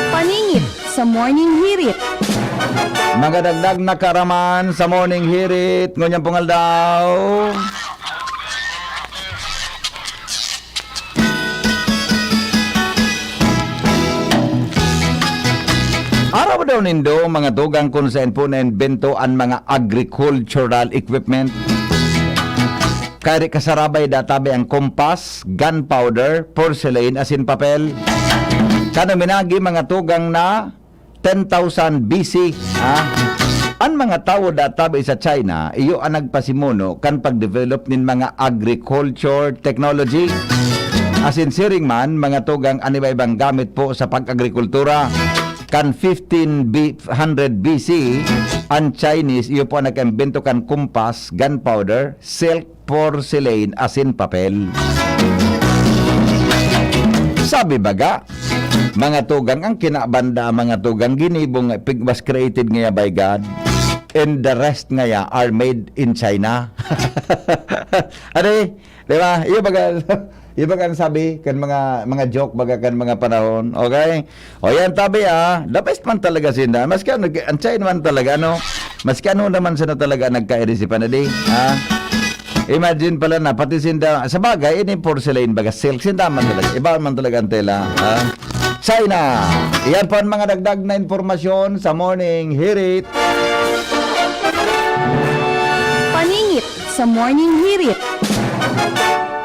Paningit sa Morning Hirit. Mga dagdag na karaman sa morning hirit. Ngunyang pungal daw. Araw daw nindo mga tugang kung saan po na-invento ang mga agricultural equipment. Kaya kasarabay databi ang kompas, gunpowder, porcelain, asin papel. Kano minagi mga tugang na 10,000 BC. Ang mga tao databi sa China, iyo ang nagpasimuno kan pag-develop nin mga agriculture technology. Asin siring man, mga tugang aniba-ibang gamit po sa pag-agrikultura. Kan 1500 BC, ang Chinese, iyo po nag-imbento kan kumpas, gunpowder, silk, porcelain, asin papel. Sabi baga, mga tugang ang kinabanda, mga tugang ginibong was created ngaya by God, and the rest ngaya are made in China. Ano di ba? Iyo baga, iba kan sabi kan mga joke baga kan mga panahon. Okay? O yan tabi the best man talaga sinda. Maski ang China man talaga maski ano naman sila talaga nagkairisipan na di. Imagine pala na pati sinda sa bagay ini porcelain baga silk sinda man talaga. Iba man talaga ang tela. China. Iyan pa ang mga dagdag na informasyon sa morning hirit. Paningit sa Morning Hirit.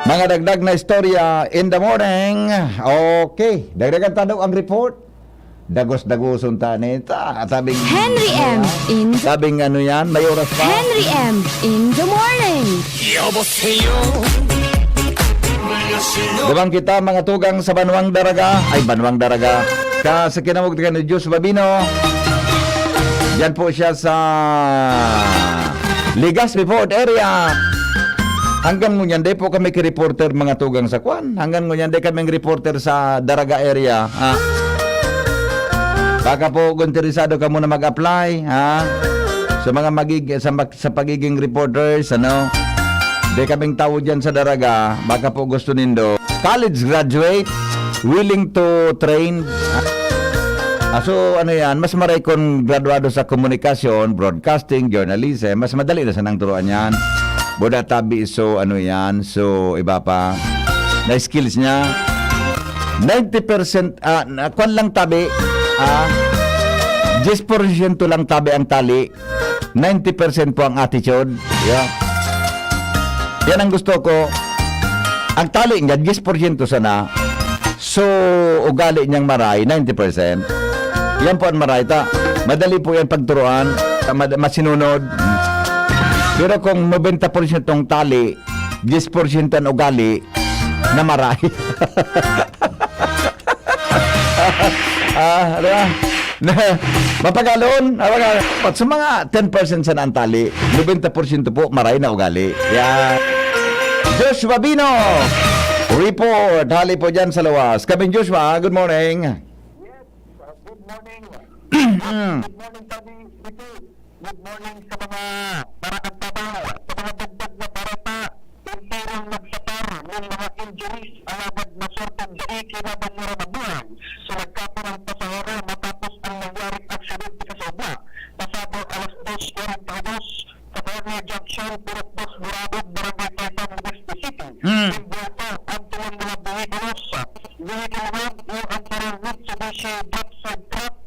Mga dagdag na istorya in the morning. Okay. Dagdagan tanong ang report. Dagos-dagoson tanita. Sabing Henry M. in sabing ano yan? May oras pa? Henry M. in the morning. Dabang kita mga tugang sa Banwang Daraga. Ay, Banwang Daraga. Sa kinamugtikan ni Diyos Babino. Yan po siya sa Ligas Report area. Hanggang ngunyan, di po kami ki-reporter mga tugang sa Kwan. Hanggang ngunyan, di kami reporter sa Daraga area. Baka po kung interesado ka muna mag-apply. Sa mga sa pagiging reporters, di kaming tao dyan sa Daraga. Baka po gusto nindo. College graduate, willing to train. So ano yan, mas maray kung graduado sa komunikasyon, broadcasting, journalism, mas madali na sanang turuan yan. Boda tabi, so ano yan, so iba pa na skills niya 90% kwan lang tabi 10% lang tabi ang tali, 90% po ang attitude. Yan ang gusto ko. Ang tali niya 10% sana, so ugali niyang maray 90%. Yan po ang maray ta, madali po yan pagturuan, masinunod. Pero kung 90% tong tali, 10% ang ugali na maray. Mapagalon. At sa mga 10% sa ang tali, 90% po maray na ugali. Yeah. Joshua Bino, report. Hali po dyan sa luwas. Kaming Joshua, good morning. morning. Mm. Good morning, Tabi. Good morning sa mga parakang trabaho, sa mga dagdag na parata, interong nagsapar ng mga injuries, alabad na sortong daig kinabang nararamdaman. So nagkaparang pasahara matapos ang nangyaring aksidente sa Sobra. Pasado alas 2:42 sa Corner Junction, Purok 2, Murabog, Barangay Taytang, Legazpi City. Imbuto ang tuwang mga vehikulos. Vehicle 1 o ang parang Mitsubishi Dockside Truck.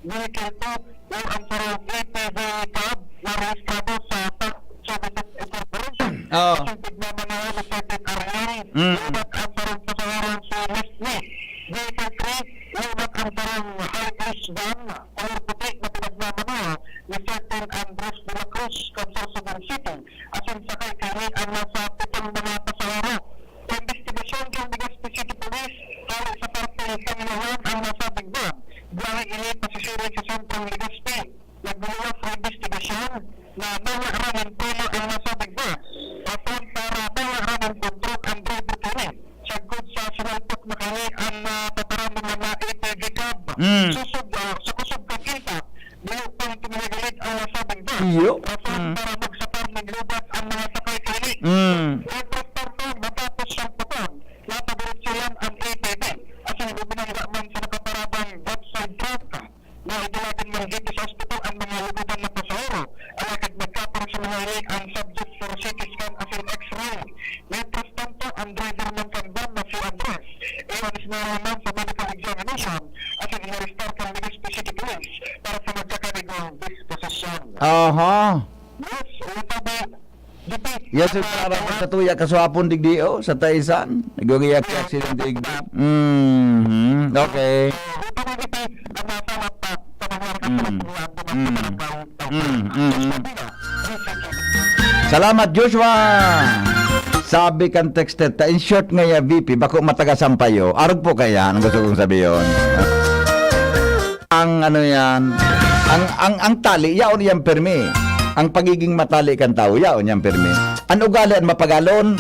Vehicle 2 o ang parang ATV cab na rehistrado sa Tax Services Incorporation. Oo. Ang tigmamanaw na certain area, umat ang parang pasaharang sa Leslie. Vehicle 3, umat ang parang high-risk van, color puti na pinagmamanaw ni certain Andres de la Cruz, Consortium City. Asin sakay kami ang nasa 7 mga pasahero. Investigasyon ng Legazpi City Police, halik sa parte kanilawan ang nasabing van. Biyahe ini pasisirin sa sentrong Legazpi. Nagbulat sa investigasyon na mga ramang puno ang nasabing van. Aton para mga ramang kontrol ang driver kini. Sagod sa sinalpok na kini ang paparan ng mga ATV cab. Sa kusog kakita, bilang pang tumagalit ang nasabing van. Aton para magsapar ng lubat ang mga sakay kini. Nagpapagto matapos siyang puton, napadiretsulan ang ATV. Asin bubinangga man sa nakaparabang Dockside Truck na idulagan ng dito sa hospital ang mga lugutan na pasahero. Alakad magkapar sa mga rin ang subject for CT scan asin X-ray. Mientras tanto, ang driver ng kanban na si Andres, iwan sinaraman sa medical examination asin inarestar kang Legazpi City Police para sa magkakarigong disposition. Aha. Yes, itabi. Yes, sir, para sa tuya kaswapon digdio sa Taisan. Nagugiyag ka accident digdi. Okay. Salamat, Joshua. Sabi kan texted, ta in short nga ya VP, bako matagasampayo. Arog po kaya, ang gusto kong sabihin. Ang ano yan, ang tali, yaon yan permi. Ang pagiging matali kan tao, yaon yan permi. Ano ugali ang mapagalon?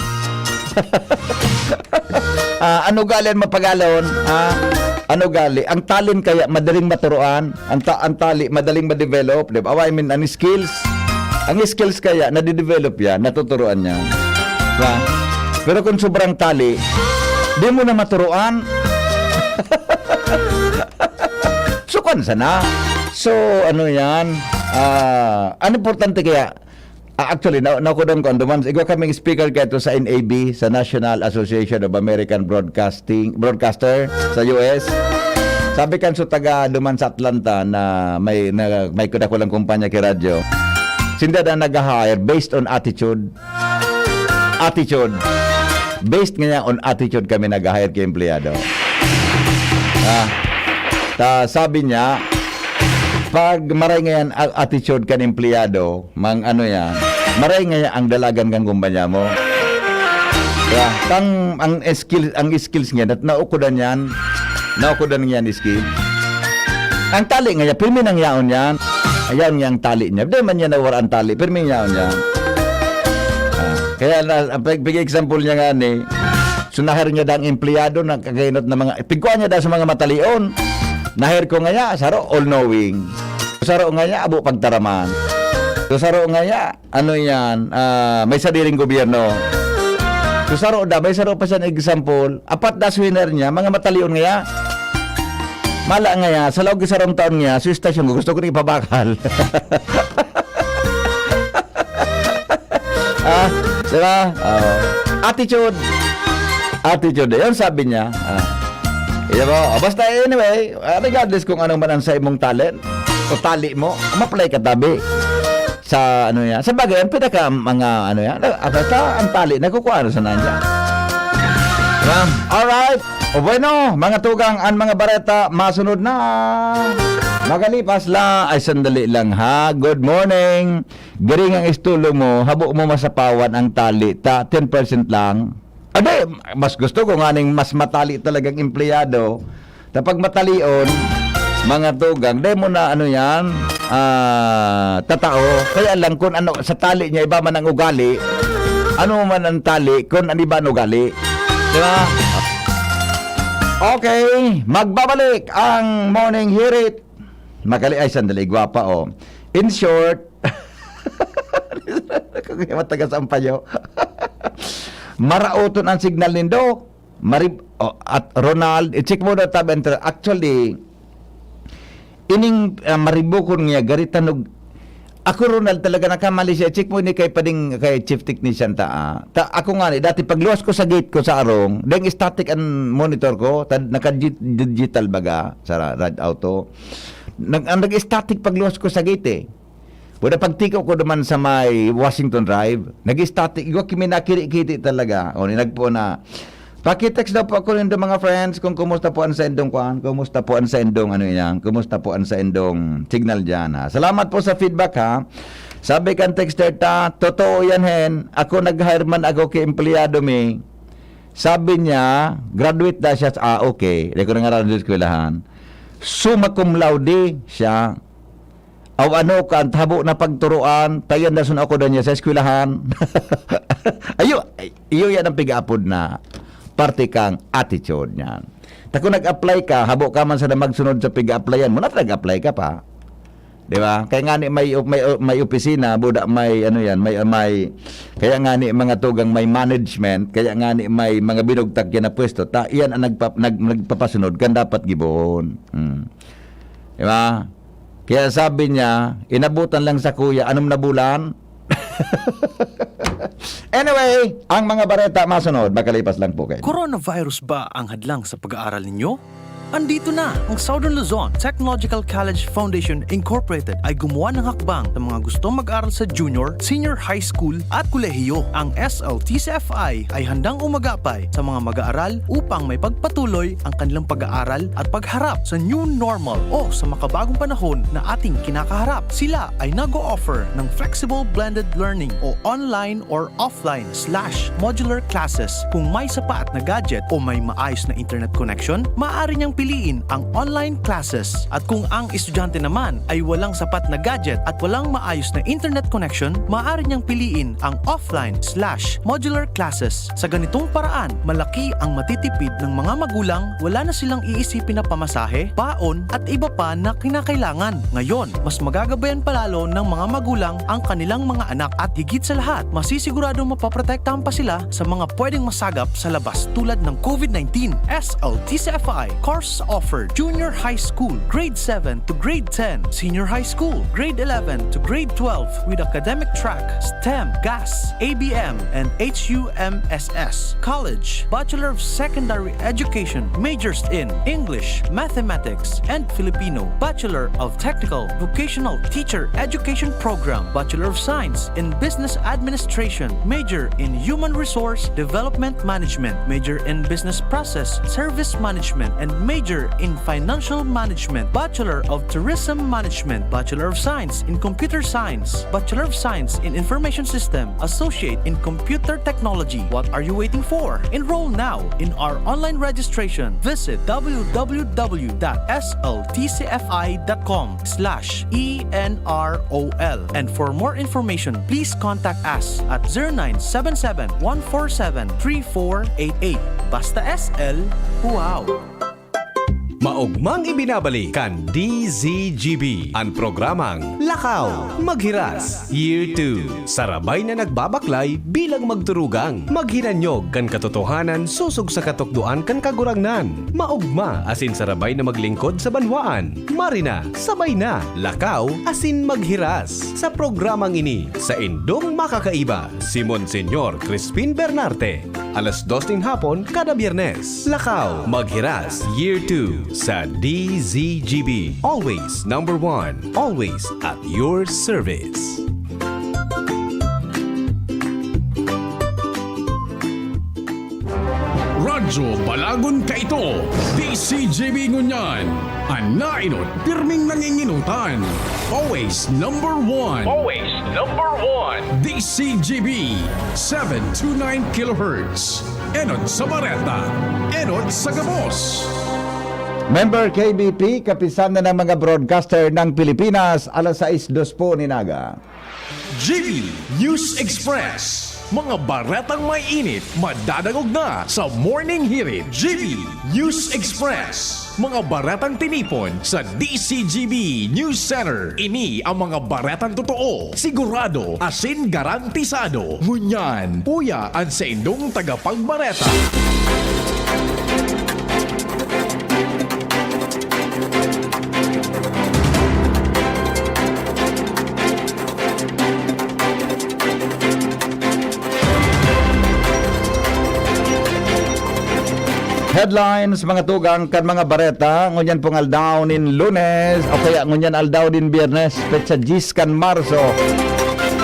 Ano ugali ang mapagalon? Ano ugali? Ang talin kaya madaling maturuan, ang tali madaling ma-develop, di ba? I mean, ang skills kaya nadidevelop yan, natuturuan yan. Diba? Pero kung sobrang tali, di mo na maturuan. Sukan sana. So, ano yan? Ano importante kaya? Actually, nakudan ko anduman. Ikaw kaming speaker kayo sa NAB, sa National Association of American Broadcaster sa US. Sabi kan so taga duman sa Atlanta na may kuda-kulang kumpanya kay radyo. Sinda na nag-hire based on attitude. Based nga on attitude kami nag-hire kay empleyado. Sabi niya, pag maray ngayon attitude kan empleyado, maray ngayon ang dalagan kang kumpanya mo. Ang skills niya, naukudan niyan skill. Ang tali ngayon, pirmi nang yaon yan. Ayan nga ang tali niya. Di man niya nawara ang tali, pirmi yaon yan. Kaya big example niya nga ni, sunahir niya dang empleyado na kagainot na mga, pigkuhan niya daw sa mga matalion. Nahir ko nga ya, saro all-knowing. Saro nga ya, abo pagtaraman. Saro nga ya, ano yan, may sariling gobyerno. Saro may saro pa siya example. Apat na winner niya, mga matalion nga ya. Mala nga ya, sa loob sarong taon nga, sa istasyon ko, gusto ko rin ipabakal. Diba? Attitude, yun sabi niya. Basta anyway, regardless kung anong man ang sa imong talent o tali mo, ma-apply ka tabi sa ano yan. Sa bagay, ang pinaka mga ano yan, ang tali, nagkukuha sa nandiyan. Alright. O bueno, mga tugang ang mga bareta, masunod na. Magalipas la, ay sandali lang ha. Good morning. Garing ang istulo mo, habo mo masapawan ang tali, 10% lang. Ade, mas gusto ko nga ning mas matali talagang empleyado. Tapag matalion, mga tugang, di mo na ano yan, tatao. Kaya lang kung ano, sa tali niya, iba man ang ugali. Ano man ang tali, kung ano iba ang ugali. Diba? Okay, magbabalik ang Morning Hirit Ay, sandali, gwapa, oh. In short, kung matagas-ampayo, marauton ang signal nindo. At Ronald, i-check mo na tabi. Actually, ining maribukon niya, garitan ako Ronald talaga nakamali siya. Check mo ni kay chief technician ako nga ni dati pagluwas ko sa gate ko sa arong, deng static ang monitor ko, naka-digital baga sa rad auto. Nag-static pagluwas ko sa gate eh. Wala pagtiko ko naman sa may Washington Drive, nag-static. Iwa kimi nakiri-kiti talaga. O nagpo na. Pakitext daw po ako rin mga friends kung kumusta po ang sa endong kumusta po ang sa endong kumusta po ang sa endong signal dyan ha. Salamat po sa feedback ha. Sabi kan texter totoo yan hen, ako nag-hire man ako kay empleyado mi. Sabi niya, graduate na siya, okay. Hindi ko nangaral sa eskwelahan. Summa cum laude siya. Aw ano kan tabo na pagturuan, tayon na sun ako na niya sa eskwelahan. Iyo yan ang pig-apod na parte kang attitude niyan. Kung nag-apply ka, habo ka man sa magsunod sa pig-applyan mo, nag-apply ka pa. Di ba? Kaya nga ni may opisina, buda may kaya nga ni mga tugang may management, kaya nga ni may mga binugtag yan na pwesto, iyan ang nagpapasunod, kan dapat gibon. Di ba? Kaya sabi niya, inabutan lang sa kuya, anong na bulan? Anyway, ang mga bareta masunod, makalipas lang po kayo. Coronavirus ba ang hadlang sa pag-aaral ninyo? Andito na ang Southern Luzon Technological College Foundation Incorporated ay gumawa ng hakbang sa mga gustong mag-aral sa junior, senior high school at kolehiyo. Ang SLTCFI ay handang umagapay sa mga mag-aaral upang may pagpatuloy ang kanilang pag-aaral at pagharap sa new normal o sa makabagong panahon na ating kinakaharap. Sila ay nag-o-offer ng flexible blended learning o online or offline/modular classes. Kung may sapat na gadget o may maayos na internet connection, maaari niyang piliin ang online classes. At kung ang estudyante naman ay walang sapat na gadget at walang maayos na internet connection, maaari niyang piliin ang offline/modular classes. Sa ganitong paraan, malaki ang matitipid ng mga magulang, wala na silang iisipin na pamasahe, baon at iba pa na kinakailangan. Ngayon, mas magagabayan palalo ng mga magulang ang kanilang mga anak at higit sa lahat, masisiguradong mapaprotektahan pa sila sa mga pwedeng masagap sa labas tulad ng COVID-19. SLTCFI course offered junior high school, grade 7 to grade 10, senior high school, grade 11 to grade 12 with academic track, STEM, GAS, ABM, and HUMSS. College, Bachelor of Secondary Education, majors in English, Mathematics, and Filipino. Bachelor of Technical Vocational Teacher Education Program, Bachelor of Science in Business Administration, major in Human Resource Development Management, major in Business Process Service Management, and major in Financial Management, Bachelor of Tourism Management, Bachelor of Science in Computer Science, Bachelor of Science in Information System, Associate in Computer Technology. What are you waiting for? Enroll now in our online registration. Visit www.sltcfi.com/ENROL. And for more information, please contact us at 0977-147-3488. Basta SL, wow! Maugmang ibinabalik kan DZGB ang programang Lakaw Maghiras Year 2. Sarabay na nagbabaklay bilang magturugang. Maghinanyog kan katotohanan susog sa katukduan kan kagurangnan. Maugma asin sarabay na maglingkod sa banwaan. Marina, sabay na. Lakaw asin maghiras. Sa programang ini, sa Indong Makakaiba, si Monsenyor Crispin Bernarte. Alas 2 ng hapon kada Biyernes. Lakaw Maghiras Year 2 sa DZGB. Always number 1. Always at your service. Radyo Balagon Kaito, DCGB Ngunyan, Anainot, pirming nanginginutan. Always number 1. Always number 1. DCGB, 729 kHz. Enot sa Bareta, Enot sa Gabos. Member KBP, kapisan na ng mga broadcaster ng Pilipinas, alas 6:02 po ni Naga. GB News Express. Mga baretang may init, madadagog na sa Morning Hirit GB News Express. Mga baretang tinipon sa DCGB News Center. Ini ang mga baretang totoo, sigurado, asin garantisado. Ngunyan, puyaan sa indong tagapagbareta. Headlines mga tugang kan mga bareta ngunyan pong aldaw nin Lunes o kaya ngunyan aldaw din Biyernes petsa 10 kan Marso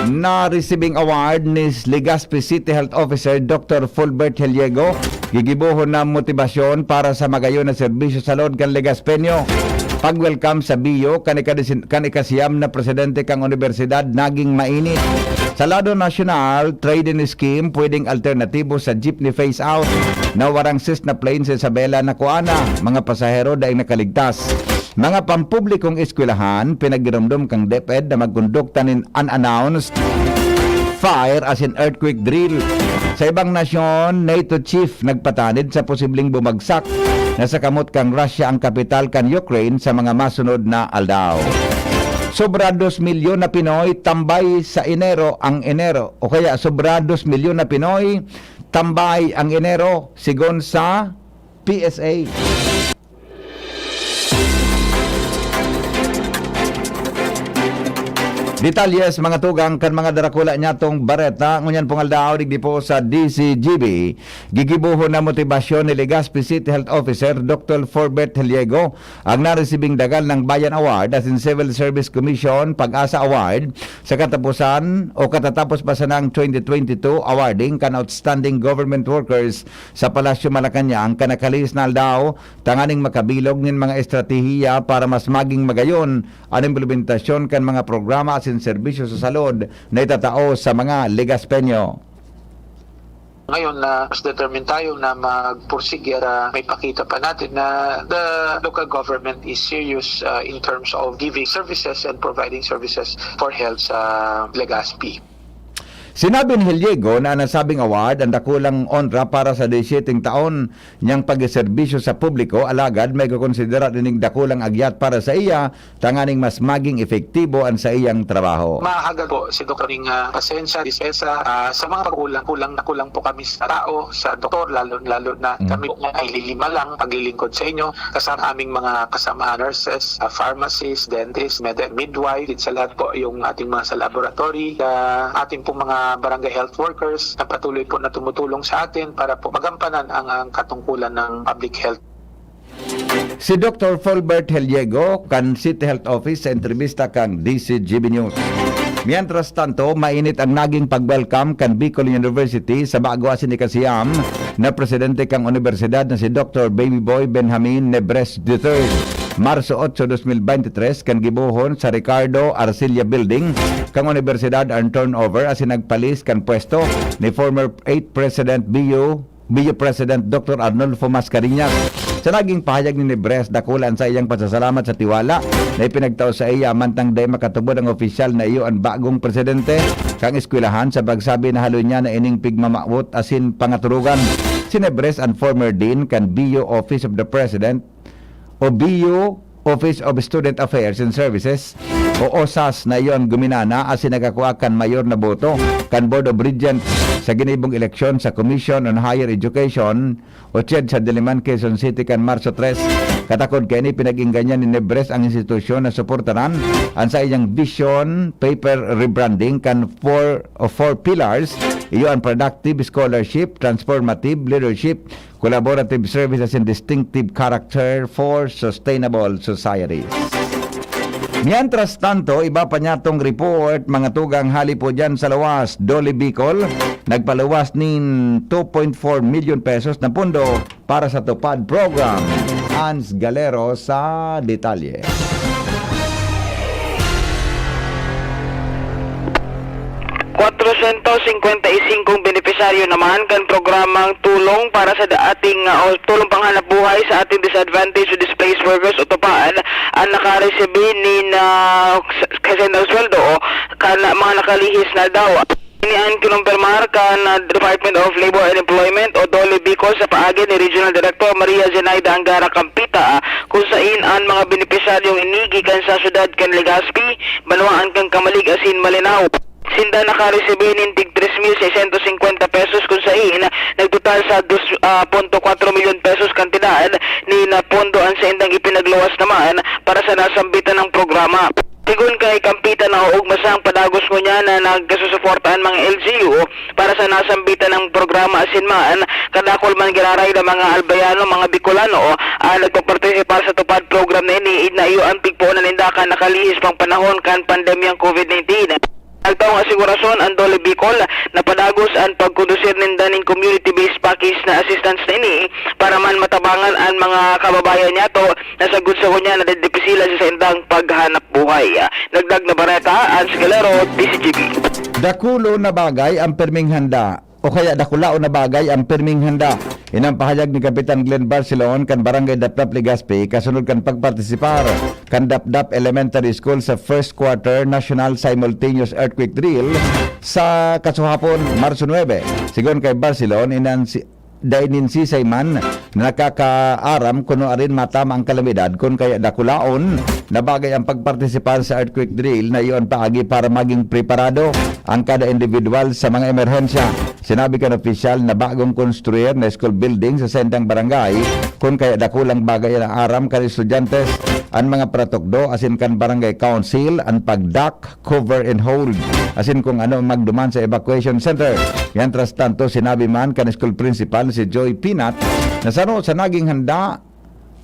na receiving award ni Legazpi City Health Officer Dr. Fulbert Heliego gigibuhon na motibasyon para sa magayon na serbisyo sa loob kan Legazpenyo. Pag-welcome sa BIO kanikasiyam na presidente kang universidad naging mainit. Sa lado national, trade-in scheme pwedeng alternatibo sa jeepney phase-out na warang sis na plane sa Isabela na kuana. Mga pasahero daing nakaligtas. Mga pampublikong eskwelahan, pinagirumdum kang DepEd na magkondukta nin unannounced fire as in earthquake drill. Sa ibang nasyon, NATO chief nagpatanid sa posibleng bumagsak na sa kamot kang Russia ang kapital kan Ukraine sa mga masunod na aldaw. Sobra 2 milyon na Pinoy tambay sa Enero ang Enero. O kaya sobra 2 milyon na Pinoy tambay ang Enero sigon sa PSA. Detalyes mga tugang kan mga darakula niya tong bareta ngunyan pong aldaw digdi po sa DCGB gigibuhon na motibasyon ni Legazpi City Health Officer Dr. Fulbert Heliego ang naresibing dagal ng Bayan Award as in Civil Service Commission Pag-asa Award sa katapusan o katatapos pa sa ng 2022 awarding kan outstanding government workers sa Palasyo Malacañang kanakalis na aldaw tanganing makabilog nin mga estratehiya para mas maging magayon ang implementasyon kan mga programa in serbisyo sa salud na itatao sa mga Legazpenyo. Ngayon na mas determined tayo na magpursige at may pakita pa natin na the local government is serious in terms of giving services and providing services for health sa Legazpi. Sinabi ni Heliego na nasabing award ang dakulang honra para sa 17 taon niyang pagserbisyo sa publiko alagad may kukonsidera dinig dakulang agyat para sa iya tanganing mas maging efektibo ang sa iyang trabaho. Mahagad po si Dr. pasensya, dispensa sa mga kulang po kami sa tao, sa doktor, lalo na kami ay lilima lang paglilingkod sa inyo kasama aming mga kasama nurses, pharmacists, dentists, midwife, sa lahat po yung ating mga sa laboratory, ating po mga barangay health workers na patuloy po na tumutulong sa atin para po magampanan ang katungkulan ng public health. Si Dr. Fulbert Heliego kan City Health Office sa entrevista kang DCGB News. Mientras tanto, mainit ang naging pag-welcome kan Bicol University sa bago asin ikasiyam na presidente kang universidad na si Dr. Baby Boy Benjamin Nebres III. Marso 8, 2023 kan gibuhon sa Ricardo Arcilla Building kang universidad ang turnover asin nagpalis kan pwesto ni former 8th President BIO President Dr. Arnolfo Mascareñas. Sa naging pahayag ni Nebres dakulan sa iyang pasasalamat sa tiwala na ipinagtao sa iya mantang day makatubod ang opisyal na iyo ang bagong presidente kang eskwelahan sa pagsabi na halo niya na ining pigmamawot asin pangaturugan. Si Nebres ang former dean kan BIO Office of the President o BIO Office of Student Affairs and Services o OSAS na iyon guminana asin nagakuha kan mayor na boto kan Board of Regents sa ginibong eleksyon sa Commission on Higher Education o CHED sa Diliman, Quezon City kan Marso 3. Katakod kay ni pinag-ingganyan ni Nebres ang institusyon na suportaran ang sa iyang vision paper rebranding kan 4 pillars iyo ang productive scholarship, transformative leadership, collaborative services and distinctive character for sustainable society. Mientras tanto, iba pa niya tong report, mga tugang hali po dyan sa lawas, Dole Bicol, nagpaluwas nin 2.4 million pesos na pundo para sa Tupad Program. Hans Galero sa detalye. 455 benepisaryo naman kan programang tulong para sa ating tulong panghanap buhay sa ating disadvantaged o displaced workers o tupaan ang nakaresebe ni kasi ng sweldo o mga nakalihis na daw. Inian kinumpirmar kan Department of Labor and Employment o DOLE Bicol sa paagi ni Regional Director Maria Zenaida Angara Campita kung sain ang mga benepisyaryong inigi kan sa syudad kan Legazpi, Banwaan kang Kamalig asin Malinaw. Sinda nakaresibe ng tig 3,650 pesos kung sain nagtotal sa 2.4 milyon pesos kantidad ni na pondoan sa indang ipinagluwas naman para sa nasambitan ng programa. Sigun kay Kampita na uugmasang padagos mo niya na nagkasusuportaan mga LGU para sa nasambitan ng programa asinman kadakol man giraray ng mga Albayano, mga Bicolano nagpapartisipar sa tupad program na ini na iyo ang pigpuunan indakan nakalihis pang panahon kan pandemyang COVID-19. Nagtaong asigurasyon ang DOLE Bicol na padagos ang pagkondusir ng daning community-based package na assistance na ini para man matabangan ang mga kababayan niya to na sagud sa kunya na didepisila sa indang paghanap buhay. Nagdag na bareta, Ans Galero, DCGB. Dakulo na bagay ang perming handa o kaya dakulao na bagay ang perming handa. Inang pahayag ni Kapitan Glenn Barcelon kan Barangay Dapdap Legazpi kasunod kan pagpartisipar kan Dapdap Elementary School sa first quarter National Simultaneous Earthquake Drill sa kasuhapon Marso 9. Sigon kay Barcelon dainin si Sayman nakakaaram kuno arin matama ang kalamidad kun kaya dakulaon na bagay ang pagpartisipan sa earthquake drill na iyon paagi para maging preparado ang kada individual sa mga emerhensya. Sinabi kan opisyal na bagong konstruir na school building sa sendang barangay kun kaya dakulang bagay ang aram kan estudyantes ang mga pratukdo asin kan barangay council ang pagdak, cover and hold asin kung ano magduman sa evacuation center. Yan tras tanto sinabi man kan school principal si Joy Pinat na sa naging handa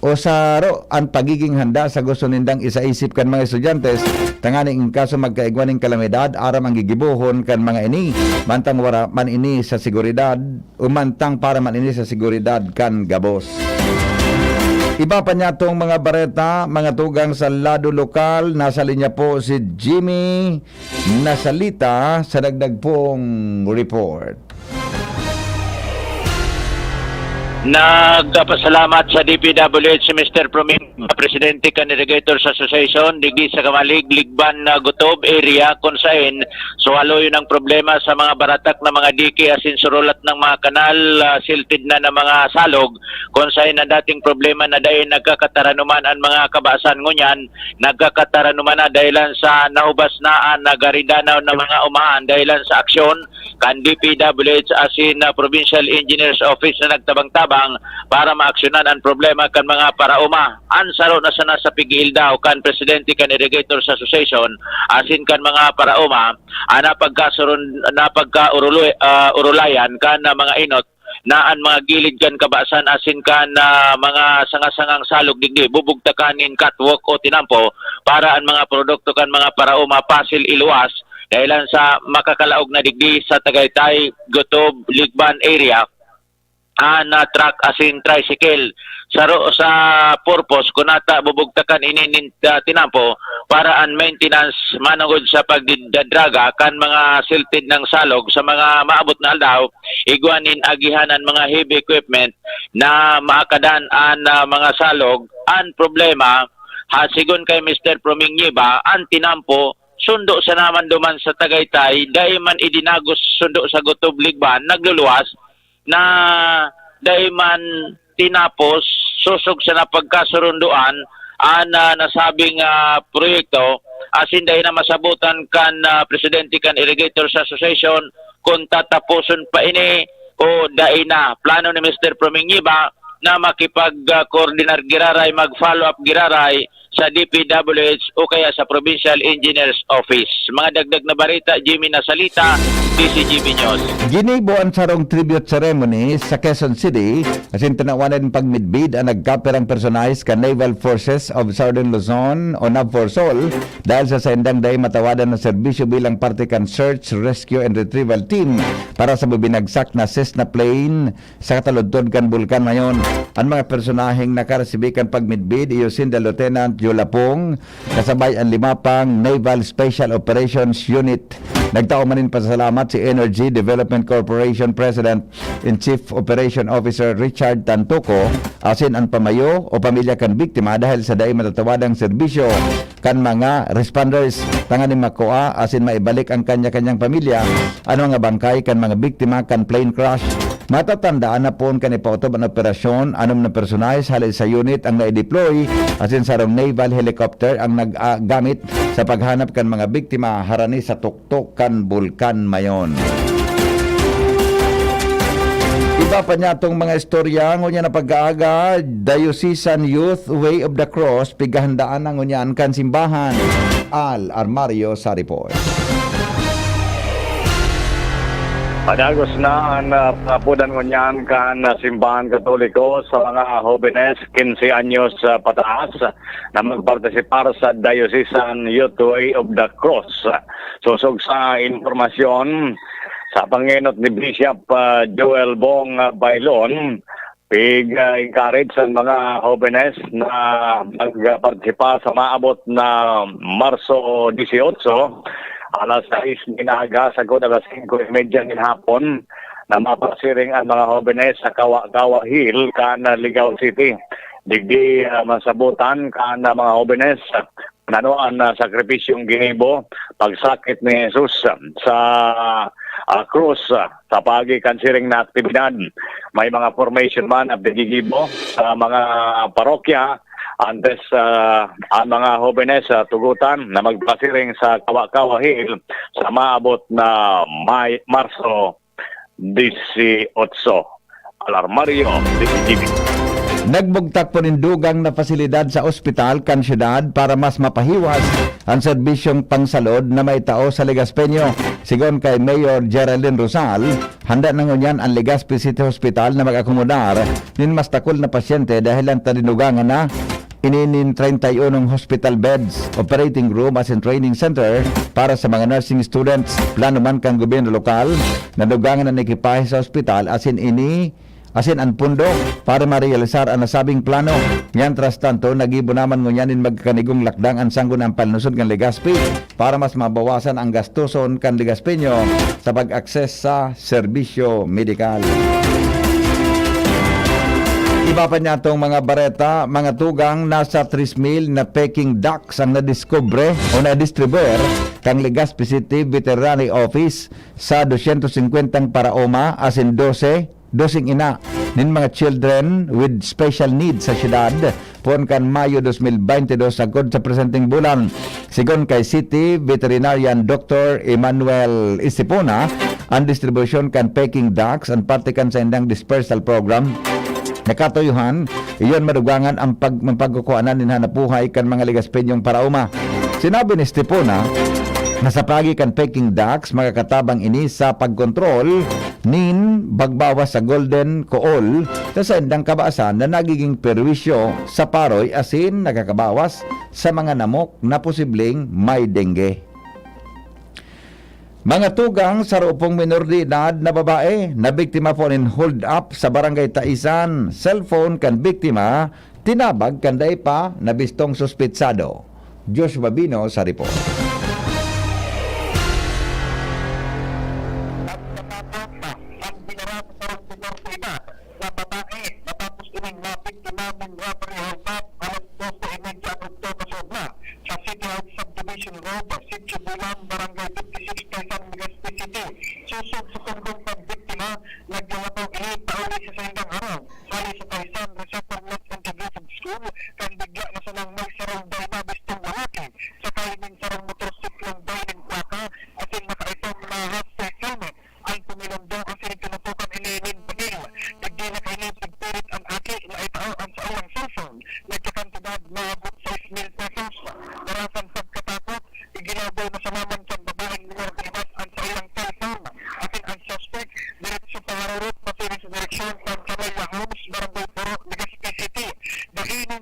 o sa ang pagiging handa sa gusto nindang isaisip kan mga estudyantes tangani in kaso magkaigwaning kalamidad aram ang gigibuhon kan mga ini mantang wara man ini sa seguridad o mantang para man ini sa seguridad kan gabos. Iba pa niya tong mga bareta, mga tugang sa lado lokal. Nasa linya po si Jimmy Nasalita sa dagdag pong report. Nagpasalamat sa DPWH si Mr. Proming, Presidente kan Irrigators Association, digdi sa Kamalig, Ligban na Gutob area kung saan suwalo yun ang problema sa mga baratak na mga diki asin surulat ng mga kanal, silted na ng mga salog kung saan ang dating problema na dahil nagkakataranuman ang mga kabasan ngunyan, nagkakataranuman na dahilan sa naubas na nagaridanaw ng mga umahan dahilan sa aksyon kan DPWH asin Provincial Engineers Office na nagtabang-tabang para maaksyonan ang problema kan mga parauma. Ansaro na sana sa pigil daw kan Presidente kan Irrigators Association asin kan mga parauma napagka-urulayan kan mga inot na ang mga gilid kan kabasan asin kan mga sangasangang salog digdi bubugtakanin catwalk o tinampo para ang mga produkto kan mga parauma pasil iluwas dahilan sa makakalaog na digdi sa Tagaytay, Gutob, Ligban area na truck asin tricycle sa purpose kunata bubugtakan ini tinampo para ang maintenance manungod sa pagdidraga kan mga silted ng salog sa mga maabot na aldaw igwanin agihanan mga heavy equipment na maakadan ang mga salog ang problema sigon kay Mr. Proming Nyiba ang tinampo sundo sa naman duman sa Tagaytay dahil man idinagos sundo sa Gutob Ligban nagluluwas na dahil man tinapos susog sa napagkasurunduan ang nasabing proyekto asin dahil na masabutan kan Presidente kan Irrigators Association kung tatapuson pa ini o dahil na plano ni Mr. Proming Nyiba na makipag-coordinar giraray mag-follow up giraray sa DPWH o kaya sa Provincial Engineers Office. Mga dagdag na barita, Jimmy Nasalita, DCGB News. Ginibo ang sarong tribute ceremony sa Quezon City asin tanawanan pagmidbid ang nagkaperang personalis ka Naval Forces of Southern Luzon o NAVFORSOL dahil sa sendang day matawadan ng serbisyo bilang parte kan Search, Rescue and Retrieval Team para sa bubinagsak na Cessna plane sa kataludtod kan bulkan ngayon. Ang mga personaheng nakaresibikan pagmidbid iyo sinda Lieutenant Yolapong kasabay ang 5 pang Naval Special Operations Unit Nagtao manin pasalamat si Energy Development Corporation President and Chief Operation Officer Richard Tantoco asin ang pamayo o pamilya kan biktima dahil sa daay matatawadang serbisyo kan mga responders tanganing makuha asin maibalik ang kanya-kanyang pamilya ano nga bangkay kan mga biktima kan plane crash. Matatandaan na po kanipautob ang operasyon anom na personahe halin sa unit ang na-deploy asin sa naval helicopter ang naggamit sa paghanap kan mga biktima harani sa tuktok kan bulkan mayon. Iba pa niya itong mga istorya ngunya na pag-aaga Diocesan Youth Way of the Cross pigahandaan ang ngunyan kan simbahan. Al Armario sa report. Padagos na ang papudan ngunyan kan simbahan katoliko sa mga jóvenes 15 anyos pataas na magpartisipar sa Diocesan Youth Way of the Cross. Susog sa informasyon sa panginot ni Bishop Joel Bong Bailon, encourage sa mga jóvenes na magpartisipa sa maabot na Marso 18 alas 6 ginaga sa god alas 5:30 ng hapon na mapasiring ang mga jóvenes sa Kawa Hill kan Ligao City. Digdi masabutan kan mga jóvenes nanoan na sakripisyong ginibo pagsakit ni Jesus sa krus sa pagi kan siring na aktibidad. May mga formation man at gigibo sa mga parokya antes ang mga jóvenes tugutan na magpasiring sa Kawa Hill sa maabot na Marso 18. Alarmario, DCGB. Nagbugtak po nindugang na pasilidad sa ospital kan syudad para mas mapahiwas ang serbisyong pangsalod na may tao sa Legaspeño. Sigon kay Mayor Geraldine Rosal, handa na ngunyan ang Legazpi City Hospital na mag-akomodar nin mas takol na pasyente dahil ang tadinugangan na ininin 31 hospital beds, operating room as in training center para sa mga nursing students. Plano man kang gobyerno lokal na dugangan ang ekipahe sa ospital asin ang pundo para ma-realisar ang nasabing plano. Yan tras tanto, nagibo naman ngunyanin magkanigong lakdang ang sanggun ang palnusod ng Legazpi para mas mabawasan ang gastuson kan Legaspeño sa pag-akses sa serbisyo medikal. Iba pa niya itong mga bareta, mga tugang nasa 3,000 na Peking ducks ang nadiskubre o nadistribuer kang Legazpi City Veterinary Office sa 250 paraoma as in 12 ina nin mga children with special needs sa syudad pon kan Mayo 2022 sagod sa presenting bulan. Sigon kay City Veterinarian Dr. Emmanuel Isipona, ang distribution kan Peking ducks ang parte kan sa indang dispersal program nakatuyuhan iyon madugangan ang pagkukuhanan nin hanapuhay kan mga Legaspeñong parauma. Sinabi ni Stepona na sa pagi kan Peking ducks makakatabang ini sa pagkontrol nin bagbawas sa golden kool sa indang kabaasan na nagiging perwisyo sa paroy asin nakakabawas sa mga namok na posibleng may dengue. Mga tugang sa rupong minor de edad na babae na biktima po nin hold up sa barangay Taisan, cellphone kan biktima tinabag kanday pa na bistong suspitsado. Joshua Bino sa report.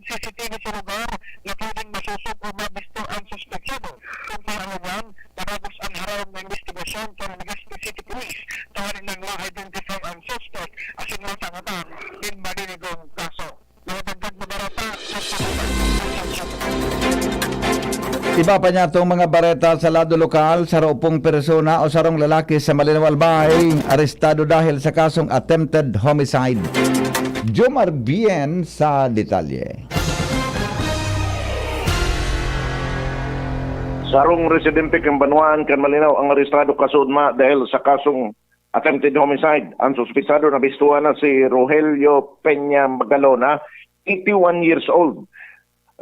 CCTV Iba pa niya itong mga bareta sa lado lokal, sarong persona o sarong lalaki sa Malinaw Albay, arestado dahil sa kasong attempted homicide. Jomar Bien sa detalye. Sarong residente kang Banuan kan Malinaw ang arestado kasudma dahil sa kasong attempted homicide. Ang suspitsado na bistuhan na si Rogelio Peña Magalona, 81 years old.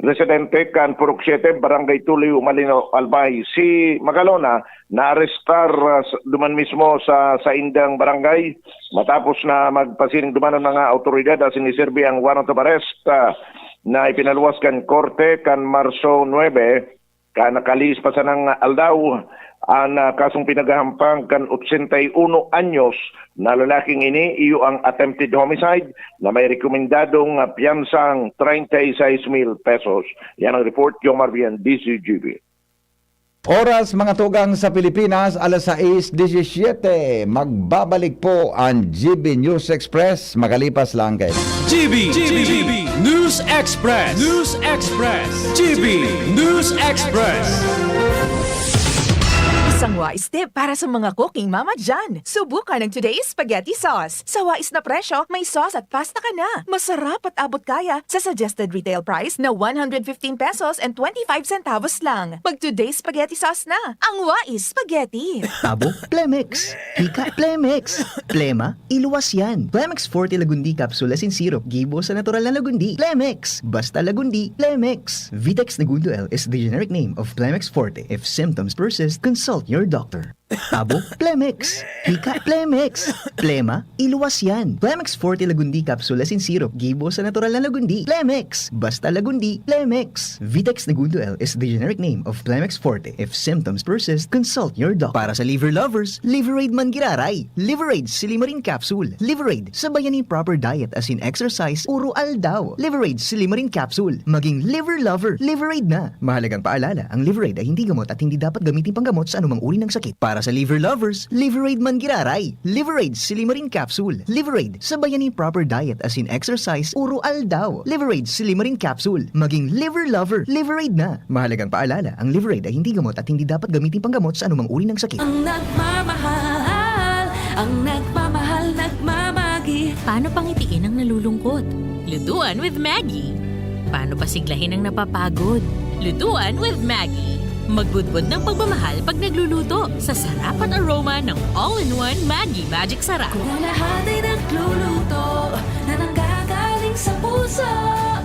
Residente kan Purok 7, Barangay Tuliw, Malinaw, Albay. Si Magalona na-arestar duman mismo sa Indang Barangay matapos na magpasining duman ng mga autoridad at siniserbi ang warrant of arrest na ipinaluwas kan korte kan Marso 9 kan nakalis pa sa ng aldaw ang kasong pinagahampang kan 81 anyos na lalaking ini iyo ang attempted homicide na may rekomendadong piyansang 36,000 pesos. Yan ang report, Jomar Bien, DCGB. Oras mga tugang sa Pilipinas, alas 6:17. Magbabalik po ang GB News Express makalipas lang kayo. GB News Express. GB News Express. Isang wais tip para sa mga cooking mama dyan. Subukan ng today's spaghetti sauce. Sa wais na presyo, may sauce at pasta ka na. Masarap at abot kaya sa suggested retail price na 115 pesos and 25 centavos lang. Mag today's spaghetti sauce na. Ang wais spaghetti. Tabo, Plemex. Hika, Plemex. Plema, iluwas yan. Plemex Forte Lagundi Capsule Asin Syrup. Gibo sa natural na Lagundi. Plemex. Basta Lagundi. Plemex. Vitex Negundo L is the generic name of Plemex Forte. If symptoms persist, consult your doctor. Tabo, Plemex. Hika, Plemex. Plema, iluwas yan. Plemex Forte Lagundi Capsule Asin Syrup. Gibo sa natural na Lagundi. Plemex. Basta Lagundi. Plemex. Vitex Negundo L is the generic name of Plemex Forte. If symptoms persist, consult your doctor. Para sa liver lovers, Liverade man giraray. Liverade Silimarin Capsule. Liverade, sabayan ni proper diet as in exercise, uro aldaw. Liverade Silimarin Capsule. Maging liver lover. Liverade na. Mahalagang paalala, ang Liverade ay hindi gamot at hindi dapat gamitin panggamot sa anumang uri ng sakit. Para sa liver lovers, Liverade man giraray. Liverade Silimarin Capsule. Liverade, sabayan ni proper diet as in exercise, uro aldaw. Liverade Silimarin Capsule. Maging liver lover. Liverade na. Mahalagang paalala, ang Liverade ay hindi gamot at hindi dapat gamitin panggamot sa anumang uri ng sakit. Ang nagmamahal, nagmamagi. Paano pangitiin ang nalulungkot? Lutuan with Maggie. Paano pasiglahin ang napapagod? Lutuan with Maggie. Magbudbud ng pagmamahal pag nagluluto sa sarap at aroma ng all-in-one Maggie Magic Sarap. Kung ang lahat ay nagluluto na nanggagaling sa puso,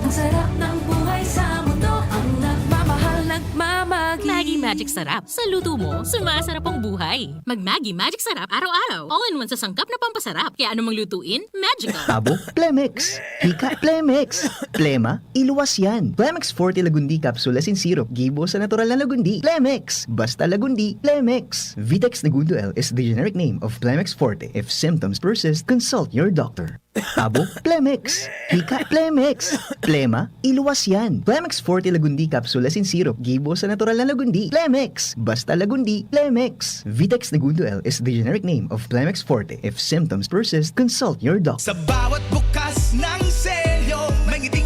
ang sarap ng buhay sa mundo. Ang nagmamahal, nagmamagi. Maggie Magic Sarap. Sa luto mo, sumasarap ang buhay. Mag-Maggie Magic Sarap araw-araw. All-in-one sa sangkap na pampasarap. Kaya anumang lutuin, magical. Tabo, Plemex. Hika, Plemex. Plema, iluwas yan. Plemex Forte Lagundi Capsule Asin Syrup. Gibo sa natural na Lagundi. Plemex. Basta Lagundi. Plemex. Vitex Negundo L is the generic name of Plemex Forte. If symptoms persist, consult your doctor. Tabo, Plemex. Hika, Plemex. Plema, iluwas yan. Plemex Forte Lagundi Capsule Asin Syrup. Gibo sa natural na Lagundi. Plemex. Basta Lagundi. Plemex. Vitex Negundo L is the generic name of Plemex Forte. If symptoms persist, consult your doctor. Sa bawat bukas ng selyo, may ngiting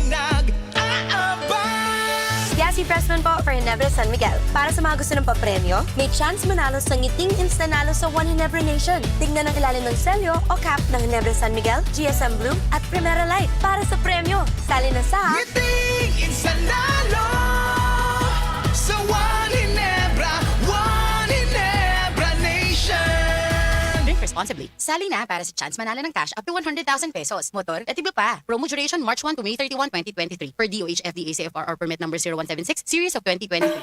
Yasi Freshman po for Ginebra San Miguel. Para sa mga gusto ng papremyo, may chance manalo sa ngiting instanalo sa One Ginebra Nation. Tingnan ang ilalim ng selyo o cap ng Ginebra San Miguel, GSM Blue at Primera Light. Para sa premyo, sali na sa ngiting instanalo sa One Ginebra Nation. Drink responsibly. Sali na para sa chance manalo ng cash up to 100,000 pesos. Motor, etibo pa. Promo duration March 1 to May 31, 2023. Per DOH FDA CFR or permit number 0176, series of 2023.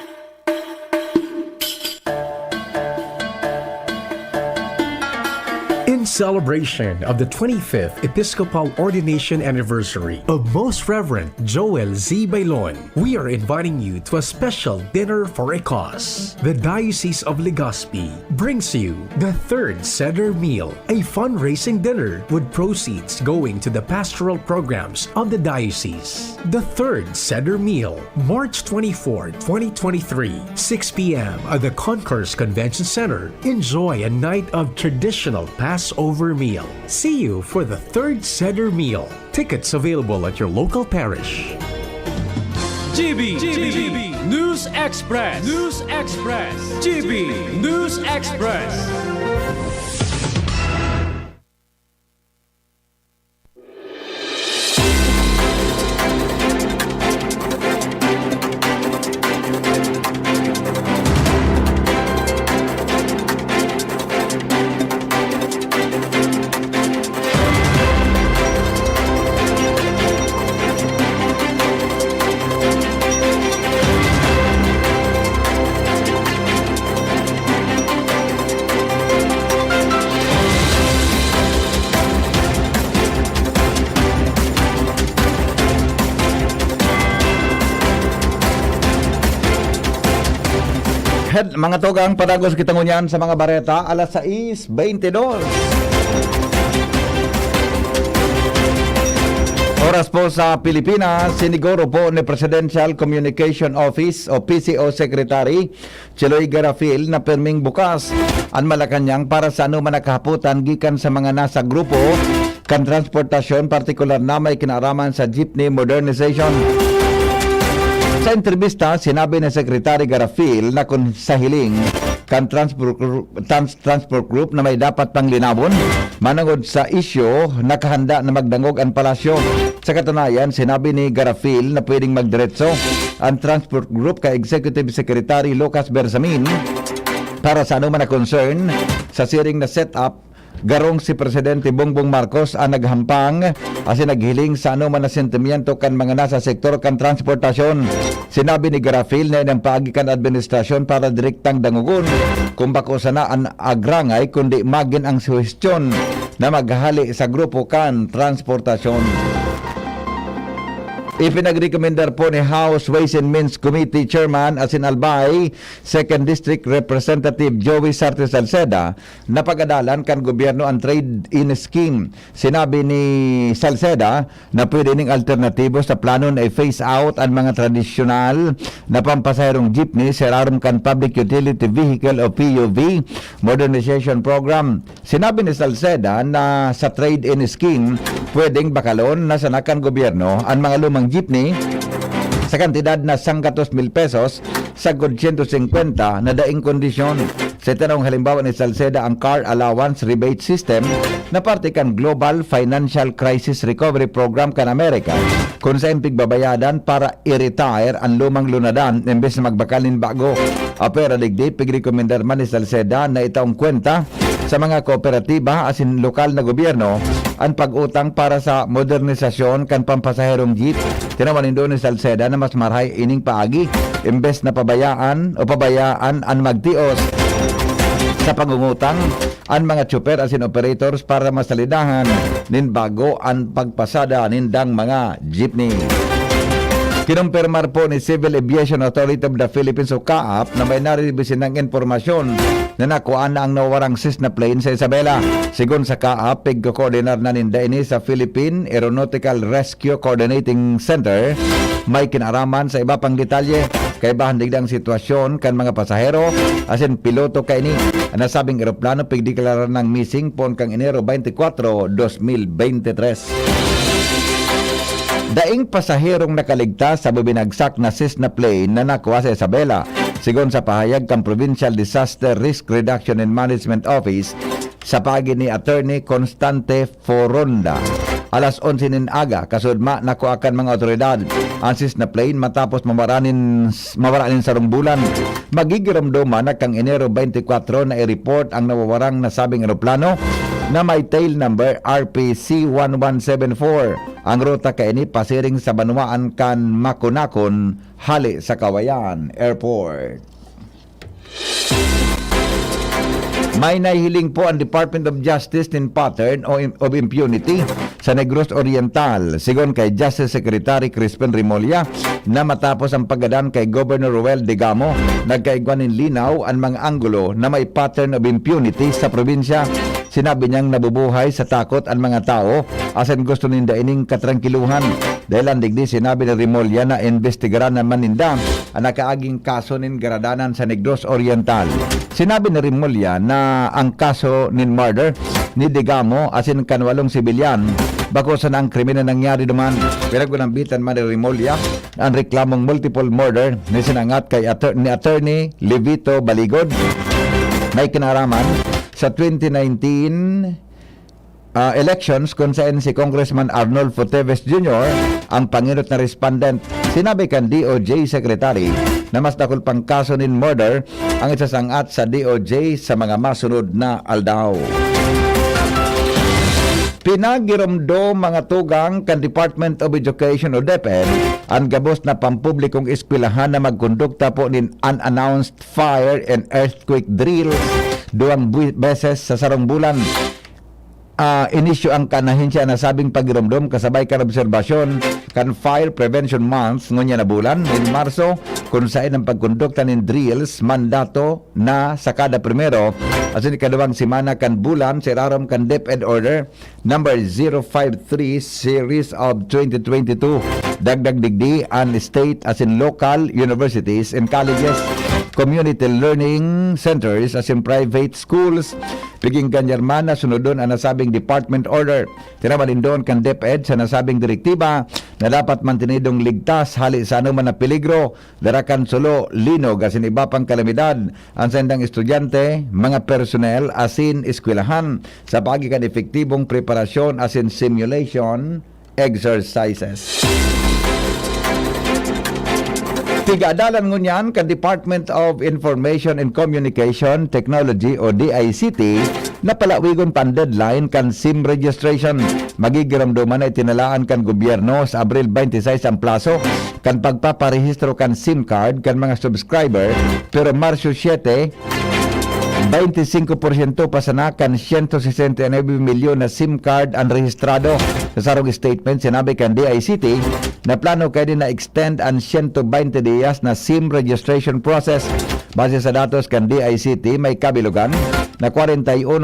In celebration of the 25th Episcopal Ordination Anniversary of Most Reverend Joel Z. Bailon, we are inviting you to a special dinner for a cause. The Diocese of Legazpi brings you the Third Seder Meal, a fundraising dinner with proceeds going to the pastoral programs of the diocese. The Third Seder Meal, March 24, 2023, 6 p.m. at the Concourse Convention Center. Enjoy a night of traditional Passover meal. See you for the Third Seder Meal. Tickets available at your local parish. GB News Express. News Express. GB News Express. Mga tugang, padagos kita ngunyan sa mga bareta, alas 6:22. Oras po sa Pilipinas, siniguro po ni Presidential Communication Office o PCO Secretary Chiloy Garafil na perming bukas ang Malacanang para sa anuman nakahaputan gikan sa mga nasa grupo kan transportasyon, partikular na may kinaraman sa jeepney modernization. Sa entrevista, sinabi ni Secretary Garafil na kung sa hiling kan transport group na may dapat pang linabon manangod sa isyo nakahanda na magdangog ang palasyo. Sa katunayan, sinabi ni Garafil na pwedeng magdiretso ang transport group kay Executive Secretary Lucas Bersamin para sa anuman na concern sa siring na setup. Garong si Presidente Bongbong Marcos ang naghampang asin naghiling sa anuman na sentimiento kan mga nasa sektor kan transportasyon. Sinabi ni Garafil na inang paagi kan administrasyon para direktang dangugon kung bako sana ang agrangay kundi magin ang suhestyon na maghali sa grupo kan transportasyon. Ipinagrekomendar po ni House Ways and Means Committee Chairman Asin Albay, 2nd District Representative Joey Sartre Salceda na pag-adalan kan gobyerno ang trade-in scheme. Sinabi ni Salceda na pwede ning alternatibo sa plano na i-phase out ang mga tradisyonal na pampasahirong jeepney sa ilalim kan Public Utility Vehicle o PUV Modernization Program. Sinabi ni Salceda na sa trade-in scheme pwedeng bakalon na sanakan gobyerno ang mga lumang jeepney sa kantidad na 100,000 pesos sa 150 na daing kondisyon. Sa tanong halimbawa ni Salceda ang Car Allowance Rebate System na parte kan Global Financial Crisis Recovery Program kan Amerika kung sa pigbabayadan para i-retire ang lumang lunadan imbes na magbakalin bago. Apera digdi pigrekomendar man ni Salceda na itaong kwenta sa mga kooperatiba asin lokal na gobyerno ang pag-utang para sa modernisasyon kan pampasaherong jeep. Tinawanin doon ni Salceda na mas marhay ining paagi imbes na pabayaan ang magtios sa pangungutang ang mga tsuper asin operators para masalidahan nin bago ang pagpasada nindang mga jeepney. Kinumpirmar po ni Civil Aviation Authority of the Philippines o CAAP na may naribisin ng informasyon na nakuha na ang nawawarang Cessna plane sa Isabela. Sigun sa CAAP, pigko-coordinar na ninda ini sa Philippine Aeronautical Rescue Coordinating Center. May kinaraman sa iba pang detalye kay bahan digdang sitwasyon kan mga pasahero asin piloto kay ni nasabing eroplano pigdeklarar ng missing pon kang Enero 24, 2023. Daing pasaherong nakaligtas sa bubinagsak na Cessna plane na nakuha sa Isabela. Sigon sa pahayag kang Provincial Disaster Risk Reduction and Management Office sa pagi ni Attorney Constante Foronda. Alas 11 nin aga, kasudma nakuakan mga otoridad ang Cessna plane matapos mawaranin sa rumbulan. Magigiramdoma na kang Enero 24 na i-report ang nawawarang nasabing eroplano na may tail number RPC-1174. Ang ruta kay ini pasiring sa Banwaan kan Makunakon hali sa Kawayan Airport. May nahihiling po ang Department of Justice in pattern of impunity sa Negros Oriental. Sigon kay Justice Secretary Crispin Remulla na matapos ang paggadan kay Governor Ruel Digamo, nagkaigwanin linaw ang mga anggulo na may pattern of impunity sa probinsya. Sinabi niyang nabubuhay sa takot ang mga tao asan gusto ninda ining katrangkiluhan. Dahil ang digdi sinabi ni Remulla na investigaran naman ninda ang nakaaging kaso nin garadanan sa Negros Oriental. Sinabi ni Remulla na ang kaso nin murder ni Digamo asin kanwalong sibilyan Bakusan ang krimen na nangyari naman. Pinagunambitan man ni Rimulya ang reklamong multiple murder na sinangat kay ni Attorney Levito Baligod. May kinaraman sa 2019 elections kung saan si Congressman Arnolfo Teves Jr. ang panginot na respondent. Sinabi kan DOJ Secretary na mas dakol pang kaso nin murder ang isasangat sa DOJ sa mga masunod na aldaw. Pinagiromdo mga tugang kan Department of Education o DepEd ang gabos na pampublikong eskwelahan na magkondukta po nin unannounced fire and earthquake drill 2 beses sa sarong bulan. Inisyo ang kanahinsya na sabing pagiromdom kasabay kan obserbasyon kan Fire Prevention Month ngunya na bulan in Marso kung saan ang pagkondukta nin drills mandato na sa kada primero asin ikaduhang semana kan bulan sa irarom kan DepEd Order number 053 series of 2022 dagdag digdi ang state asin local universities and colleges, community learning centers asin private schools piging kanyarman na sunodon ang nasabing department order. Tinaman din doon kan DepEd sa nasabing direktiba na dapat mantinidong ligtas hali sa anuman na peligro, darakan solo, linog asin iba pang kalamidad ang sendang estudyante, mga personnel asin eskwelahan sa pagikan epektibong preparasyon asin simulation exercises. Tigadalan ngunyan ka Department of Information and Communication Technology o DICT na palawigon pan deadline kan SIM registration. Magigiramduman na itinalaan kan gobyerno sa Abril 26 ang plaso kan pagpaparehistro kan SIM card kan mga subscriber pero Marsyo 7 25% pasanakan 169 milyon na SIM card ang rehistrado. Sa sarong statement, sinabi kan DICT na plano kayo din na extend ang 120 días na SIM registration process. Base sa datos kan DICT, may kabilugan na 41.4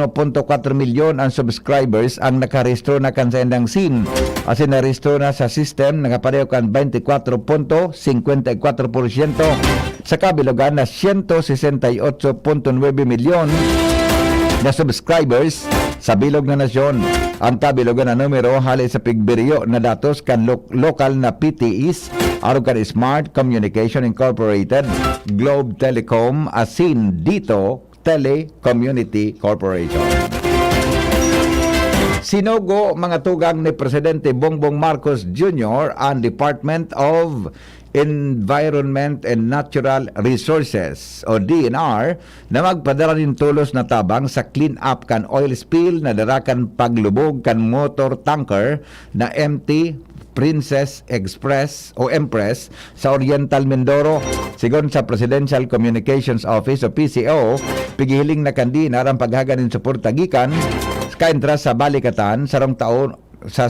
milyon ang subscribers ang nakarehistro na kan sa endang SIM. Asin narehistro na sa system nakapareho kan 24.54%. Sa kabilugan na 168.9 milyon na subscribers sa bilog na nasyon. Ang kabilugan na numero hali sa pigbiriyo na datos kan lokal na PTEs aron kan Smart Communication Incorporated, Globe Telecom asin dito Telecommunity Corporation. Sinugo mga tugang ni Presidente Bongbong Marcos Jr. ang Department of Environment and Natural Resources o DNR na magpadala rin tulos na tabang sa clean up kan oil spill na darakan paglubog kan motor tanker na MT Princess Express o Empress sa Oriental Mindoro. Sigon sa Presidential Communications Office o PCO, pigihiling na kandinar ang paghagan ng suporta gikan kaintra sa balikatan sa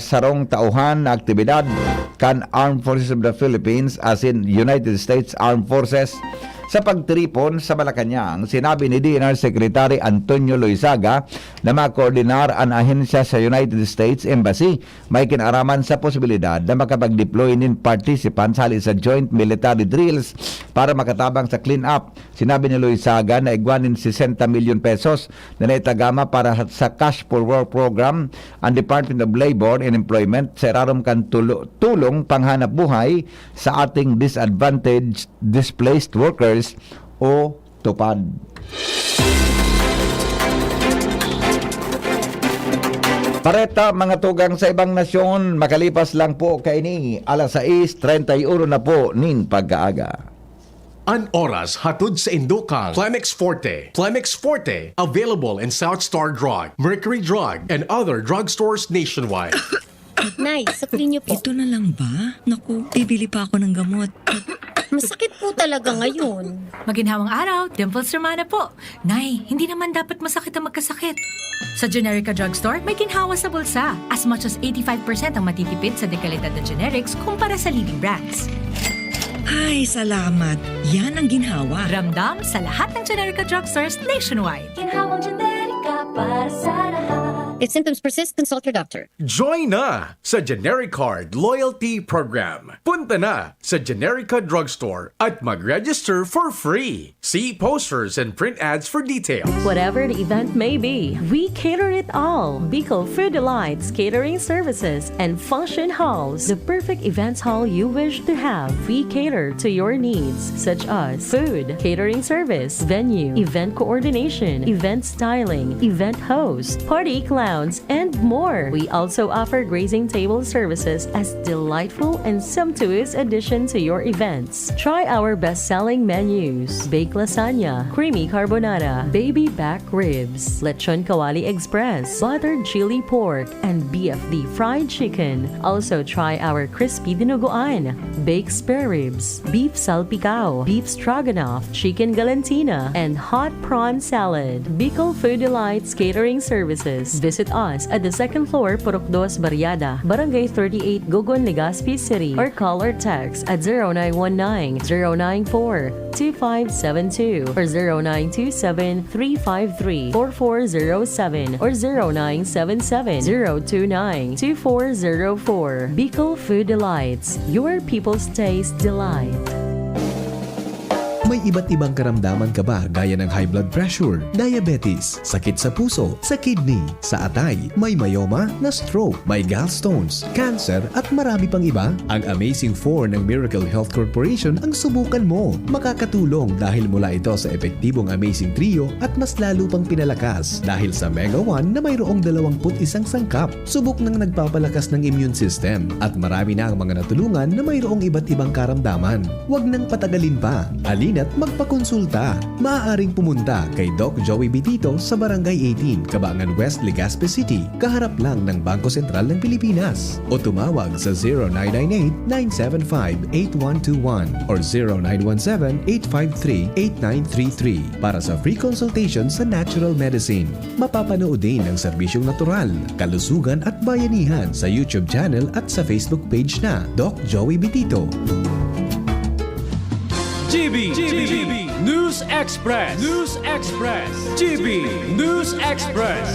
sarong tauhan na aktibidad kan Armed Forces of the Philippines as in United States Armed Forces. Sa pagtripon sa Malacanang, sinabi ni DNR Secretary Antonio Loizaga na makoordinar ang ahensya sa United States Embassy may kinaraman sa posibilidad na makapag-deploy nin participants hali sa joint military drills para makatabang sa clean up. Sinabi ni Loizaga na igwanin 60 milyon pesos na naitagama para sa Cash for Work program ang Department of Labor and Employment sa irarom kan tulong panghanap buhay sa ating disadvantaged displaced workers o tupad. Pareta mga tugang sa ibang nasyon, makalipas lang po kaini alas 6:31 na po nin pagkaaga. An oras hatod sa Indokang Plemex Forte. Plemex Forte, available in South Star Drug, Mercury Drug, and other drugstores nationwide. Nay, saklin niyo po. Ito na lang ba? Naku, bibili pa ako ng gamot. Masakit po talaga ngayon. Maginhawang araw, Dimples Romana po. Nay, hindi naman dapat masakit ang magkasakit. Sa Generica Drugstore, may ginhawa sa bulsa. As much as 85% ang matitipid sa dekalidad na generics kumpara sa leading brands. Ay, salamat. Yan ang ginhawa. Ramdam sa lahat ng Generica Drugstores nationwide. Ginhawang Generica para sa lahat. If symptoms persist, consult your doctor. Join na sa GeneriCard Loyalty Program. Punta na sa Generica Drugstore at mag-register for free. See posters and print ads for details. Whatever the event may be, we cater it all. Bicol Food Delights Catering Services and Function Halls, the perfect events hall you wish to have. We cater to your needs such as food, catering service, venue, event coordination, event styling, event host, party clowns, and more. We also offer grazing table services as delightful and sumptuous addition to your events. Try our best-selling menus: baked lasagna, creamy carbonara, baby back ribs, lechon kawali express, buttered chili pork, and BFD fried chicken. Also try our crispy dinuguan, baked spare ribs, beef salpicao, beef stroganoff, chicken galantina, and hot prawn salad. Bicol Food Delights Catering Services. Visit us at the second floor, Purok 2, Barriada, Barangay 38, Gogon, Legazpi City, or call or text at 0919-094-2572 or 0927-353-4407 or 0977-029-2404. Bicol Food Delights, your people's taste delight. May iba't ibang karamdaman ka ba gaya ng high blood pressure, diabetes, sakit sa puso, sa kidney, sa atay, may myoma, na stroke, may gallstones, cancer at marami pang iba? Ang Amazing 4 ng Miracle Health Corporation ang subukan mo. Makakatulong dahil mula ito sa epektibong Amazing Trio at mas lalo pang pinalakas dahil sa Mega 1 na mayroong 21 sangkap. Subok ng nagpapalakas ng immune system at marami na ang mga natulungan na mayroong iba't ibang karamdaman. Huwag nang patagalin pa. Alina't magpakonsulta. Maaaring pumunta kay Doc Joey Bitito sa Barangay 18, Cabangan West, Legazpi City, kaharap lang ng Bangko Sentral ng Pilipinas. O tumawag sa 0998-975-8121 or 0917-853-8933 para sa free consultation sa natural medicine. Mapapanood din ang serbisyong natural, kalusugan at bayanihan sa YouTube channel at sa Facebook page na Doc Joey Bitito. GB News Express. News Express. GB News Express.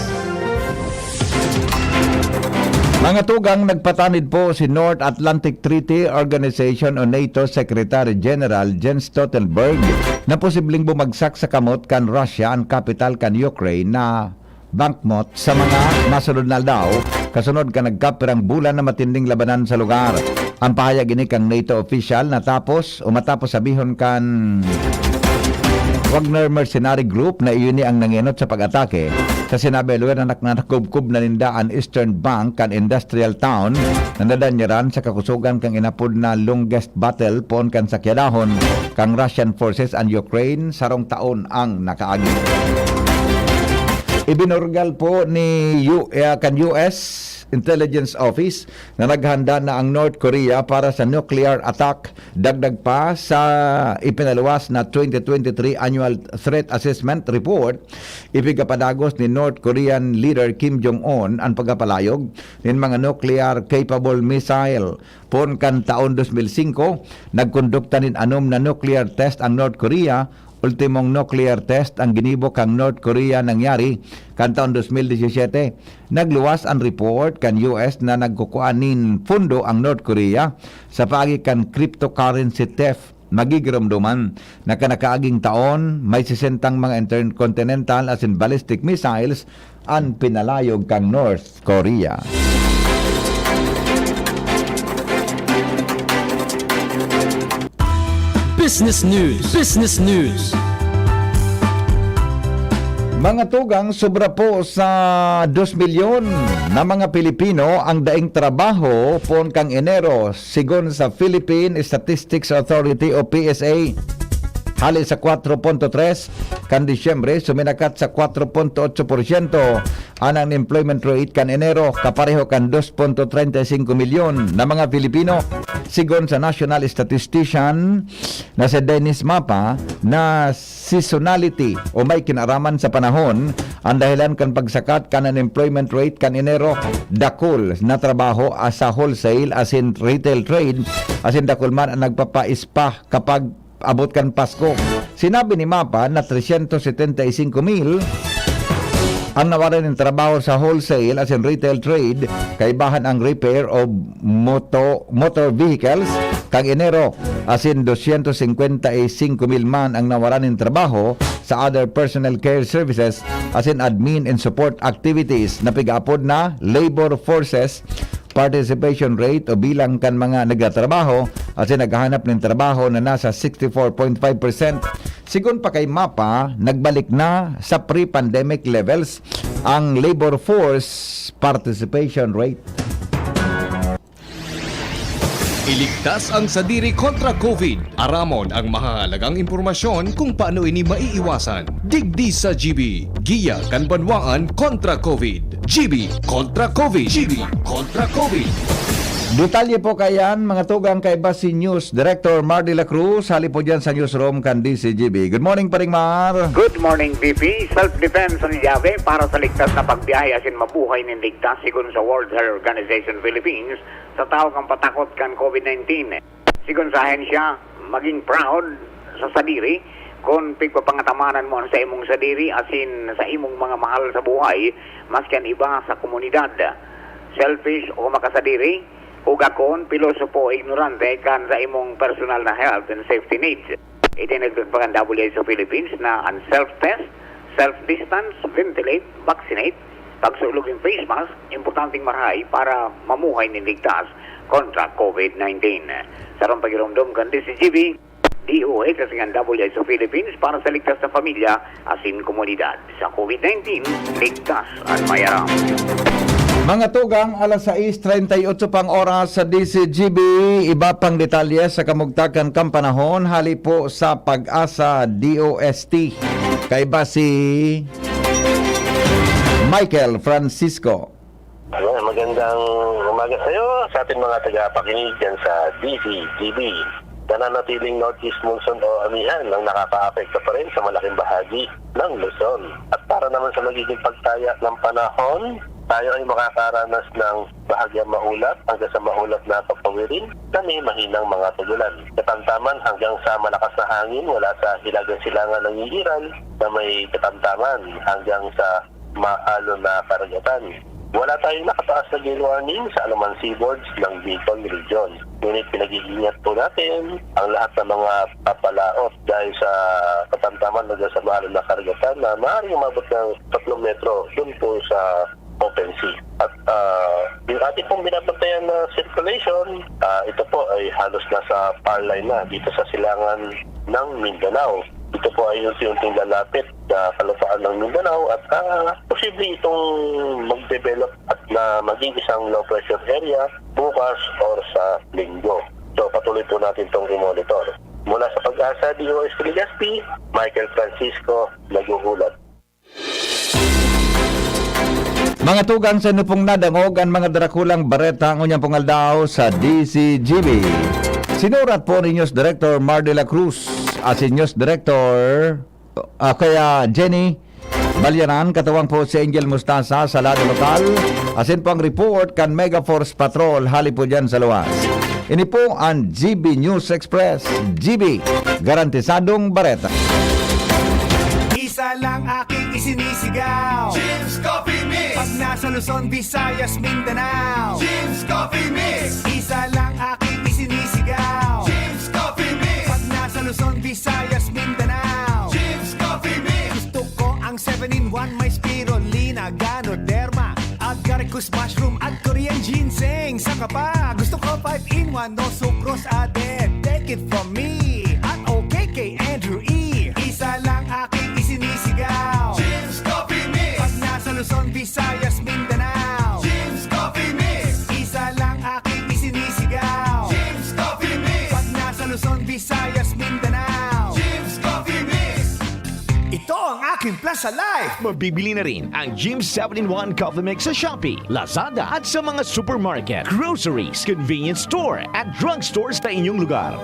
Mga tugang, nagpatanid po si North Atlantic Treaty Organization o NATO Secretary General Jens Stoltenberg na posibleng bumagsak sa kamot kan Russia ang capital kan Ukraine na Bakhmut sa mga masunod na daw kasunod ka nagkapirang bulan na matinding labanan sa lugar. Ang pahayag ini kang NATO official matapos sabihon kan Wagner Mercenary Group na iyon ang nanginot sa pag-atake sa sinabi lugar na nakubkub na ninda ang Eastern Bank kan industrial town na nadanyaran sa kakusugan kang inapod na longest battle pon kan sakyadahon kang Russian forces and Ukraine sarong taon ang nakaagi. Ibinurgal po ni US Intelligence Office na naghanda na ang North Korea para sa nuclear attack, dagdag pa sa ipinaluwas na 2023 Annual Threat Assessment Report. Ipigapadagos ni North Korean leader Kim Jong-un ang pagkapalayog ng mga nuclear capable missile. Pon kan taon 2005, nagkondukta nin anom na nuclear test ang North Korea. Ultimong nuclear test ang ginibo kang North Korea nangyari kan taon 2017. Nagluwas ang report kan US na nagkukuanin fundo ang North Korea sa paagi kan cryptocurrency theft. Magigiramduman na kanakaaging taon may 60 mga intercontinental as in ballistic missiles ang pinalayog kang North Korea. Business News. Business News. Mga tugang, sobra po sa 2 milyon na mga Pilipino ang daing trabaho pon kang Enero sigon sa Philippine Statistics Authority o PSA. Hali sa 4.3 kan Disyembre suminakat sa 4.8% anang employment rate kan Enero kapareho kan 2.35 milyon na mga Pilipino sigon sa National Statistician na si Dennis Mapa na seasonality o may kinaraman sa panahon ang dahilan kan pagsakat kan employment rate kan Enero dakol na trabaho sa wholesale as in retail trade as in dakol man ang nagpapaispa kapag abot kan Pasko. Sinabi ni Mapa na 375,000 Ang nawaran ng trabaho sa wholesale as in retail trade kaibahan ang repair of motor vehicles kang Enero as in 255,000 man ang nawaran ng trabaho sa other personal care services as in admin and support activities na pigapod na labor forces participation rate o bilang kan mga nagtatrabaho at naghahanap ng trabaho na nasa 64.5%. Sigun pa kay MAPA, nagbalik na sa pre-pandemic levels ang labor force participation rate. Iligtas ang sadiri kontra COVID. Aramon ang mahalagang impormasyon kung paano ini maiiwasan. Digdi sa GB. Giya kan banwaan kontra COVID. GB kontra COVID. GB kontra COVID. Detalye po kayan, mga tugang kay Basi News Director Mar de la Cruz. Hali po dyan sa newsroom kan DCGB. Good morning, Paring Mar. Good morning, BP. Self-defense ang yabe para sa ligtas na pagbiyahe asin mabuhay ng ligtas sigun sa World Health Organization Philippines sa tao kang patakot kan COVID-19. Sigun sa ahensya, maging proud sa sadiri kung pigpapangatamanan mo sa imong sadiri asin sa imong mga mahal sa buhay maskan iba sa komunidad. Selfish o makasadiri, ugakon, pilosopo, ignorante kan sa imong personal na health and safety needs. Itinagdag pa ang WHO Philippines na ang self-test, self-distance, ventilate, vaccinate, pagsulog ng face mask, importanteng marahay para mamuhay ng ligtas kontra COVID-19. Sarong pagirumdum kan DCGB, DOH at ang WHO Philippines para sa ligtas na pamilya asin komunidad. Sa COVID-19, ligtas at mayaram. Mga tugang, alas 6:38 pang oras sa DCGB. Iba pang detalye sa kamugtakan kang panahon. Hali po sa Pag-asa DOST. Kay Basi Michael Francisco. Magandang umaga sa iyo sa ating mga tagapakinig dyan sa DCGB. Nananatiling northeast monsoon o amihan ang nakaka-apekto pa rin sa malaking bahagi ng Luzon. At para naman sa magiging pagtaya ng panahon, tayo ay makakaranas ng bahagyang maulap hanggang sa maulap na papawirin na may mahinang mga tugulan. Katamtaman hanggang sa malakas na hangin mula sa hilagang silangan ng Iliran na may katamtaman hanggang sa maalon na karagatan. Wala tayong nakataas na gale warning sa anumang seaboards ng Bicol Region. Ngunit pinag-iingat po natin ang lahat ng mga papalaot dahil sa katamtaman hanggang sa maalon na karagatan na maaaring umabot ng 3 metro dun po sa open sea. At yung ating pong binabantayan na circulation, ito po ay halos nasa par line na dito sa silangan ng Mindanao. Ito po ay unti-unting lalapit na kalupaan ng Mindanao at posible itong mag-develop at na maging isang low pressure area bukas or sa linggo. So patuloy po natin itong i-monitor. Mula sa Pag-asa, DOST Legazpi, Michael Francisco, naghuhulat. Mga tugang sa nupong nadangog ang mga darakulang bareta ang unyang pungaldaw sa DCGB. Sinurat po ni News Director Mar de la Cruz as in News Director kaya Jenny Balyaran, katawang po si Angel Mustasa sa lado lokal. Asin po ang report kan Mega Force Patrol hali po dyan sa luwas. Ini po ang GB News Express. GB, garantisadong bareta. Isa lang aking isinisigaw, Jim's Coffee Mix. Pag nasa Luzon, Visayas, Mindanao, Jim's Coffee Mix. Isa lang aking isinisigaw, Jim's Coffee Mix. Pag nasa Luzon, Visayas, Mindanao, Jim's Coffee Mix. Gusto ko ang 7-in-1, may spirulina, ganoderma, agaricus mushroom at Korean ginseng. Saka pa, gusto ko 5-in-1, no sucrose added. Take it from me at OKK Andrew E. Isa lang aking isinisigaw, Jim's Coffee Mix. Pag nasa Luzon, Visayas, Mindanao, Jim's Coffee Mix. Isa lang aking isinisigaw, Jim's Coffee Mix. Pag nasa Luzon, Visayas, Mindanao, Jim's Coffee Mix. Ito ang aking Plaza Life. Mabibili na rin ang Jim's 7-in-1 Coffee Mix sa Shopee, Lazada at sa mga supermarket, groceries, convenience store at drugstores sa inyong lugar.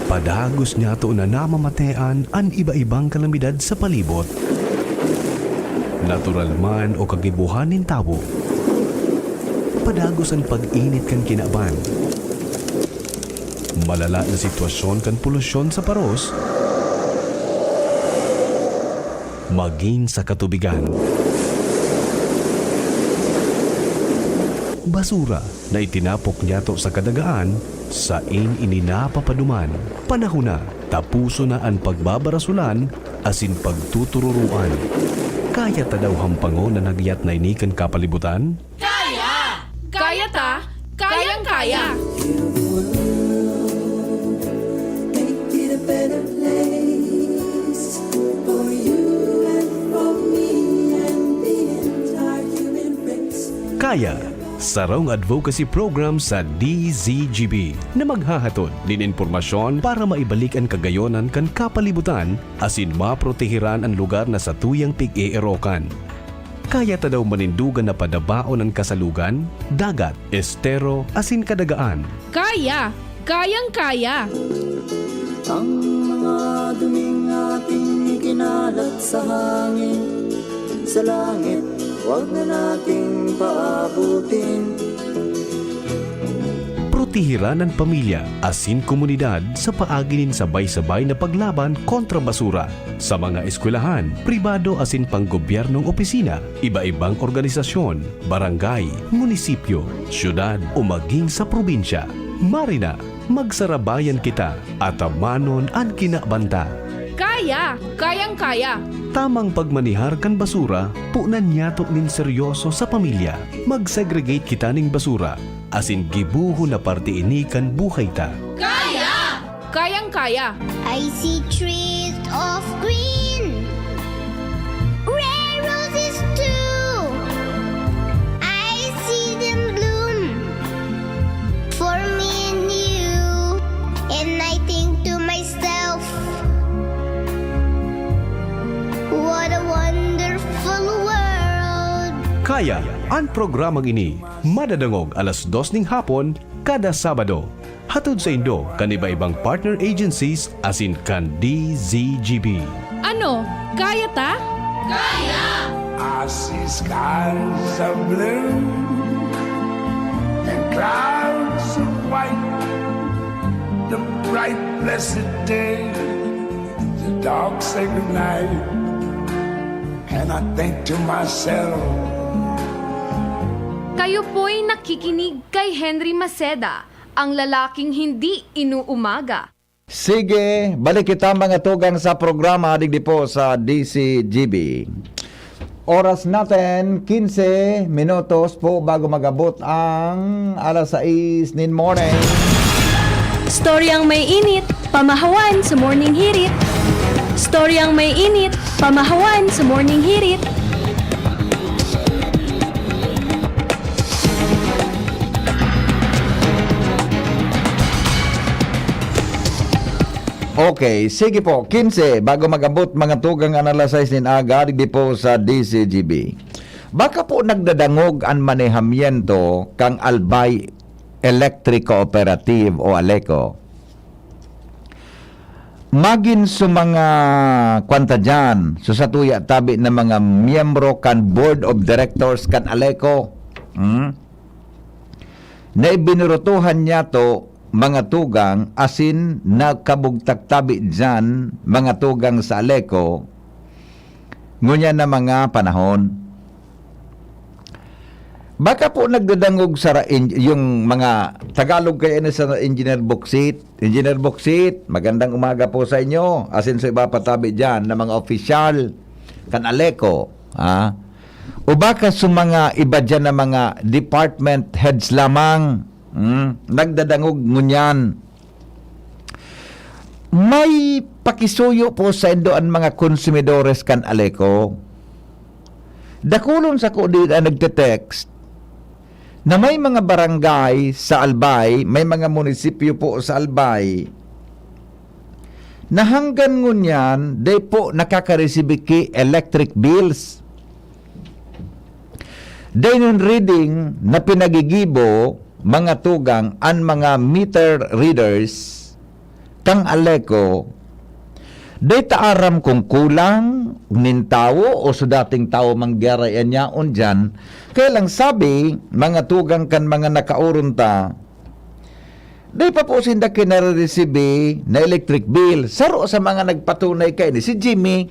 Padagos niya to na namamatean ang iba-ibang kalamidad sa palibot. Natural man o kagibuhan ng tao. Padagos ang pag-init kan kinaban. Malala na sitwasyon kan polusyon sa paros. maging sa katubigan. Basura na itinapok niyato sa kadagaan, sa ininapapaduman. Panahon na, tapuso na ang pagbabarasulan, asin pagtutururuan. Kaya ta daw hampangon na nagyat na inikan kapalibutan? Kaya! Kaya ta! Kayang-kaya! Make it a better place for you and for me and the entire human race. Kaya, sarong advocacy program sa DZGB na maghahatod din impormasyon para maibalik ang kagayonan kan kapalibutan asin maprotehiran ang lugar na sa tuyang pig-eerokan. Kaya ta daw manindugan na padabaon ang kasalugan, dagat, estero, asin kadagaan. Kaya! Kayang-kaya! Ang mga duming ating ikinalat sa hangin, sa langit, huwag na nating paabutin. Protehiran ang pamilya, asin komunidad sa paaginin sabay-sabay na paglaban kontra basura. Sa mga eskwelahan, pribado asin panggobyernong opisina, iba-ibang organisasyon, barangay, munisipyo, syudad o maging sa probinsya. Marina, magsarabayan kita at amanon ang kinabanta. Kaya! Kayang-kaya! Tamang pagmanihar kan basura, punan niyato nin seryoso sa pamilya. Mag-segregate kita ning basura, asin gibuho na parte ini kan buhay ta. Kaya! Kayang-kaya! I see trees of green, red roses too. I see them bloom for me and you, and I think to myself, what a wonderful world. Kaya, ang programang ini, madadangog alas 2 ning hapon, kada Sabado. Hatod sa Indo, kan iba-ibang partner agencies asin kan DZGB. Ano? Kaya ta? Kaya! I see skies of blue and clouds of white, the bright blessed day, the dark sacred night, and I think to myself, Kayo po'y nakikinig kay Henry Maceda, ang lalaking hindi inuumaga. Sige, balik kita mga tugang sa programa digdi po sa DCGB. Oras natin 15 minutos po bago magabot ang alas 6 nin morning. Storyang may init, pamahawan sa morning hirit. Storyang may init, pamahawan sa morning hirit. Okay, sige po, 15 bago magabot mga tugang analysis nin aga digdi po sa DCGB. Baka po nagdadangog ang manehamiento kang Albay Electric Cooperative o ALECO. Magin sa mga kwanta dyan, sa tuya tabi na mga miyembro kan Board of Directors kan ALECO, na ibinurutuhan niya to mga tugang asin nagkabugtak-tabi dyan mga tugang sa ALECO ngunya na mga panahon. Baka po nagdadangog sa yung mga Tagalog kayo na sa Engineer Boksit. Engineer Boksit, magandang umaga po sa inyo. Asin sa iba patabi dyan na mga opisyal kan ALECO. O baka sa mga iba dyan na mga department heads lamang, nagdadangog ngunyan. May pakisuyo po sa indo ang mga konsumidores kan ALECO. Dakulon sa ko din ang nagte-text na may mga barangay sa Albay, may mga munisipyo po sa Albay na hanggang ngunyan day po nakakaresibiki electric bills. Day nun reading na pinagigibo mga tugang ang mga meter readers kang ALECO day taaram kung kulang nintawo o sa dating tao manggarayan niya on dyan. Kaya lang sabi mga tugang kan mga nakaurunta day pa po sinda kinare-receive na electric bill. Saro sa mga nagpatunay kay ni si Jimmy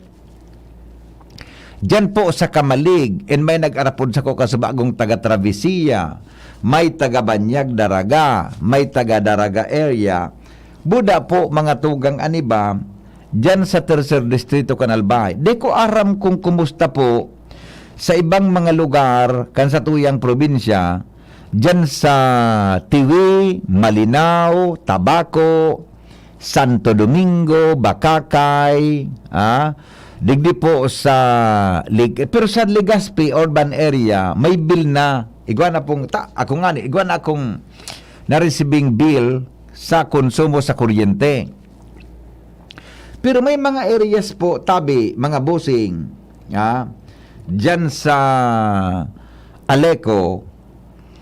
Diyan po sa Kamalig, and may nag-arapod sa ko kasubagong taga-Travisia, may taga-Banyag Daraga, may taga-Daraga area. Buda po mga tugang aniba, diyan sa Tercer Distrito Canalbay. Di ko aram kung kumusta po sa ibang mga lugar kan sa tuyang probinsya, diyan sa Tiwi, Malinaw, Tabaco, Santo Domingo, Bakakay, digdi po sa pero sa Legazpi urban area may bill na igwa na pong igwa na akong na-receiving bill sa konsumo sa kuryente. Pero may mga areas po tabi mga busing diyan sa Aleco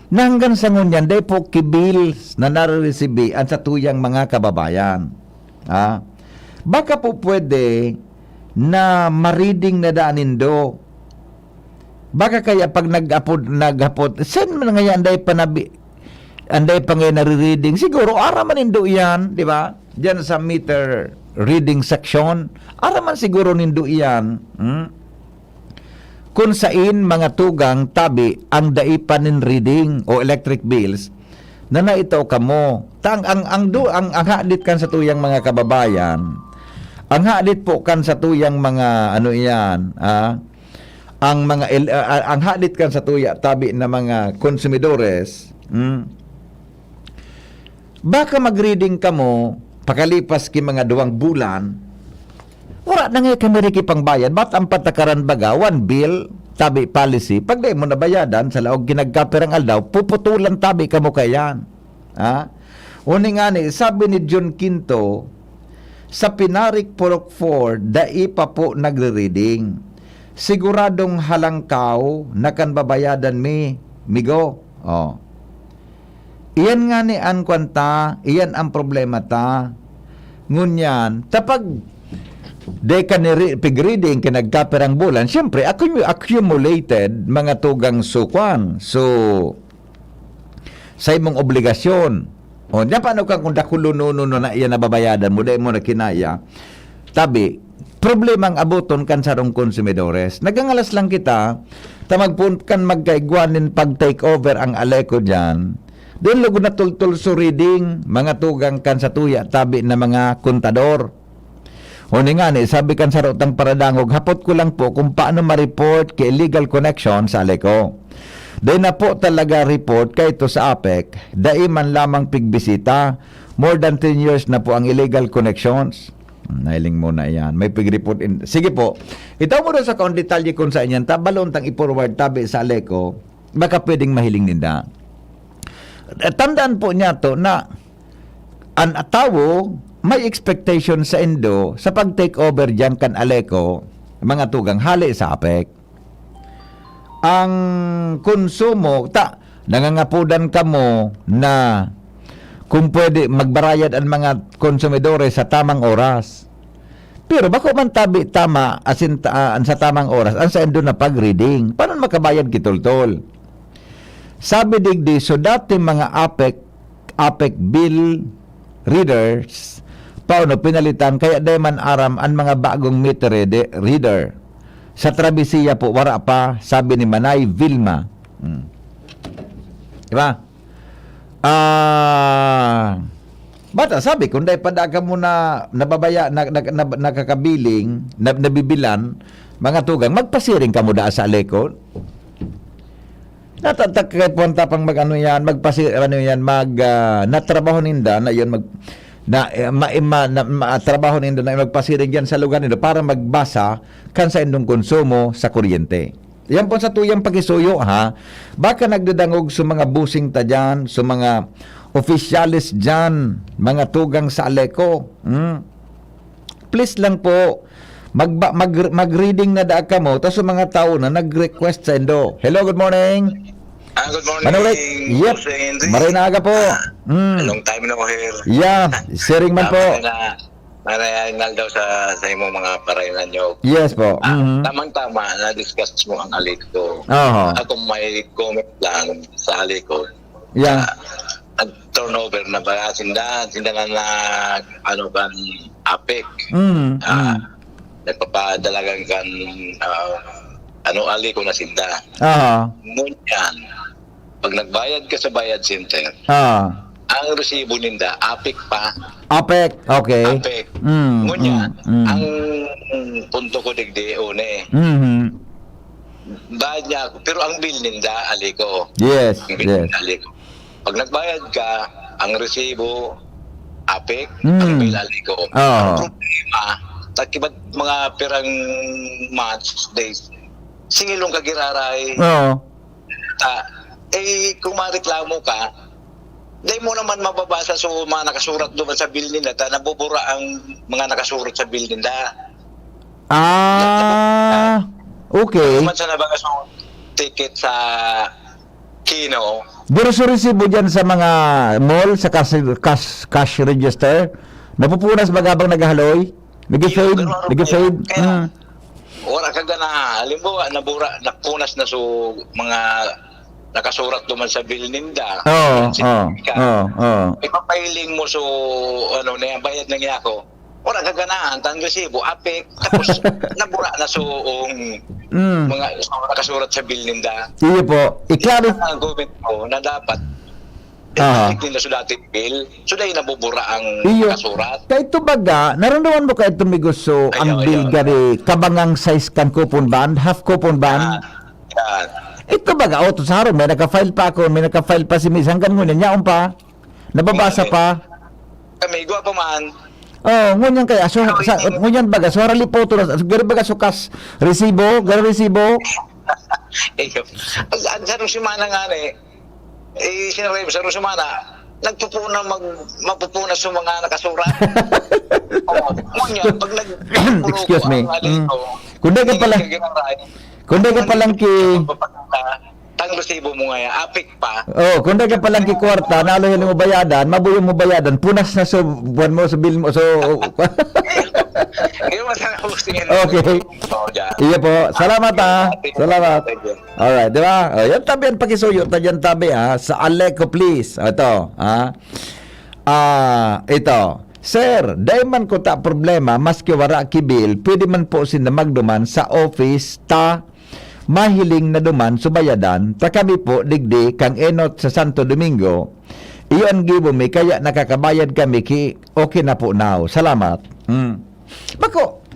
na hanggang sa ngunyan day po kibills na nare-receive sa tuyang mga kababayan. Baka po pwede na mareading na daanin do. Baka kaya pag naghapot, saan man nga anday pa nga nare-reading, siguro araman nindo yan, di ba? Diyan sa meter reading section, araman siguro nindo yan. Kung sain mga tugang tabi ang daipanin reading o electric bills na naitaw kamo. Ang hadit kan sa tuyang mga kababayan, ang hadit po kan sa tuyang mga ang hadit kan sa tuya tabi na mga konsumidores, baka mag-reading kamo pakalipas ki mga 2 bulan, wala na nga kami pang bayad. Ba't ang patakaran baga, 1 bill, tabi policy, pag di mo nabayadan sa laog ginagkaperang aldaw, puputulan tabi kamo kayan. Uni nga ni, sabi ni John Quinto, sa Pinarik Purok 4, dai pa po nagre-reading. Siguradong halangkaw na kan babayadan migo. Iyan nga ni an kwanta, iyan ang problema ta. Ngunyan, tapag de ka ni pig-reading kinagkaperang bulan, siyempre, accumulated mga tugang sukwan. So, sa imong obligasyon. Diyan paano ka kung dakulununo na iyan nababayadan mo, dahil mo na kinaya. Tabi, problemang abuton kan sarong konsumidores. Nagangalas lang kita, tamagpunkan magkaigwanin pag take over ang Aleco dyan. Doon lugo na tultul so reading, mga tugang kan sa tuya, tabi na mga kontador. Nga ni, sabi kan sa rotang paradangog, hapot ko lang po kung paano ma-report kay illegal connection sa Aleco. Dahil na po talaga report kay ito sa APEC, dahil man lamang pigbisita, more than 10 years na po ang illegal connections. Nailing muna yan. May pig-report in. Sige po, itaw mo doon sa kaon detalye kung sa inyan, tabalon tang i-forward tabi sa Aleco, baka pwedeng mahiling ninda. Tandaan po niya to na ang atawo may expectation sa Indo sa pag-take over dyan kan Aleco, mga tugang hali sa APEC. Ang konsumo, nangangapudan kamo na kung pwede magbarayad ang mga konsumidores sa tamang oras. Pero bako man tabi tama sa tamang oras, ang sa Indo na pag-reading, paano makabayad kitultol? Sabi digdi, so dati mga APEC bill readers, paano pinalitan, kaya di man aram ang mga bagong meter reader. Sa Travisia po, wala pa, sabi ni Manay Vilma. Diba? Bata, sabi, kung dahil padaka mo na nababaya, nakakabiling, nabibilan, mga tugang, magpasiring ka mo da sa Aleco. Natatak po ang tapang natrabaho ninda na yun trabaho nindo na magpasiring yan sa lugar nindo para magbasa kan sa indong konsumo sa kuryente. Yan po sa tuyang pagisuyo baka nagdadangog sa mga busing ta dyan, sa mga officialis dyan, mga tugang sa Aleco. Please lang po mag-reading na da ka mo, tapos sa mga tao na nag-request sa indo. Hello, good morning. Good morning. Manulit. Yep. Marinaga po. Long time na ko here. Yeah. Sharing man po. Marayanal daw sa imong mga parainan nyo. Yes po. Tamang-tama, na-discuss mo ang Aleco. Ako may comment lang sa Aleco. Yeah. Ang turnover na ba? Sinda na APEC. Nagpapadalagan kan ali ko na sinda. Ah. Ngunyan, pag nagbayad ka sa bayad center, Ah. ang resibo ninda, apik pa. Apek. Okay. Apik. Mm. Ngunyan, mm. ang punto ko digdi une, Mhm. bayad niya ako, pero ang bill ninda, ali ko. Yes. Ang bill Yes. ninda, ali ko. Pag nagbayad ka, ang resibo, apik, Mm. ang bill ali ko. Ah. Ang problema, takibat mga pirang months, days, singilong kagiraray, Oo. kung mareklamo ka, dahil mo naman mababasa sa mga nakasurat doon sa bill nila, nabubura ang mga nakasurat sa bill nila. Ah. Okay. Naman sa nabagas mo ticket sa Kino, Diro sa resibo dyan sa mga mall, sa cash register, napupunas ba habang naghaloy? Nag-fade? Nag-fade? Kaya, wala ka gana. Halimbawa, napunas na so mga nakasurat doon sa bill ninda. Oo. Ipapailing mo so, na yung bayad ng yako. Wala ka ganaan, tang resibo, apik, tapos nabura na so mga nakasurat sa bill ninda. Iyo po. I-clarify. Ang government mo na dapat apik nila sa dating bill, so dahil nabubura ang Iyo. nakasurat. Kaya ito baga, naramdaman mo ka ito migusto ang bill gari kabangang size kan coupon band, half coupon band. Yan. Ito baga, to sa harong, may naka-file pa ako, may naka-file pa si Miss, hanggang ngunyan, yaon pa, nababasa pa. Kami, gwa pa man. Oh, ngunyan kaya, so, ngunyan baga, so harali po ito, gari baga, so kas, resibo, Sa Rosimana nga sinarayos sa Rosimana, mapupunas sa mga nakasurat. Ngunyan, pag excuse me. Kundi ka palang ki... Tang resibo mo nga, apik pa. Oh, kundi ka palang ki kwarta, nalo yun mo bayadan, mabuyo mo bayadan, punas na so buwan mo, so bill mo, so... Okay. Iya po. Salamat Salamat. Alright, di ba? Yan tabi ang pakisuyo, yan tabi sa Aleco please. Ito, ito. Sir, dahil man ko ta problema, maski wara ki bill, pwede man po sin na magduman sa office mahiling na duman subayadan, ta kami po digdi kang enot sa Santo Domingo. Iyon gibo mi kaya nakakabayad kami ki okay na po now. Salamat. Bako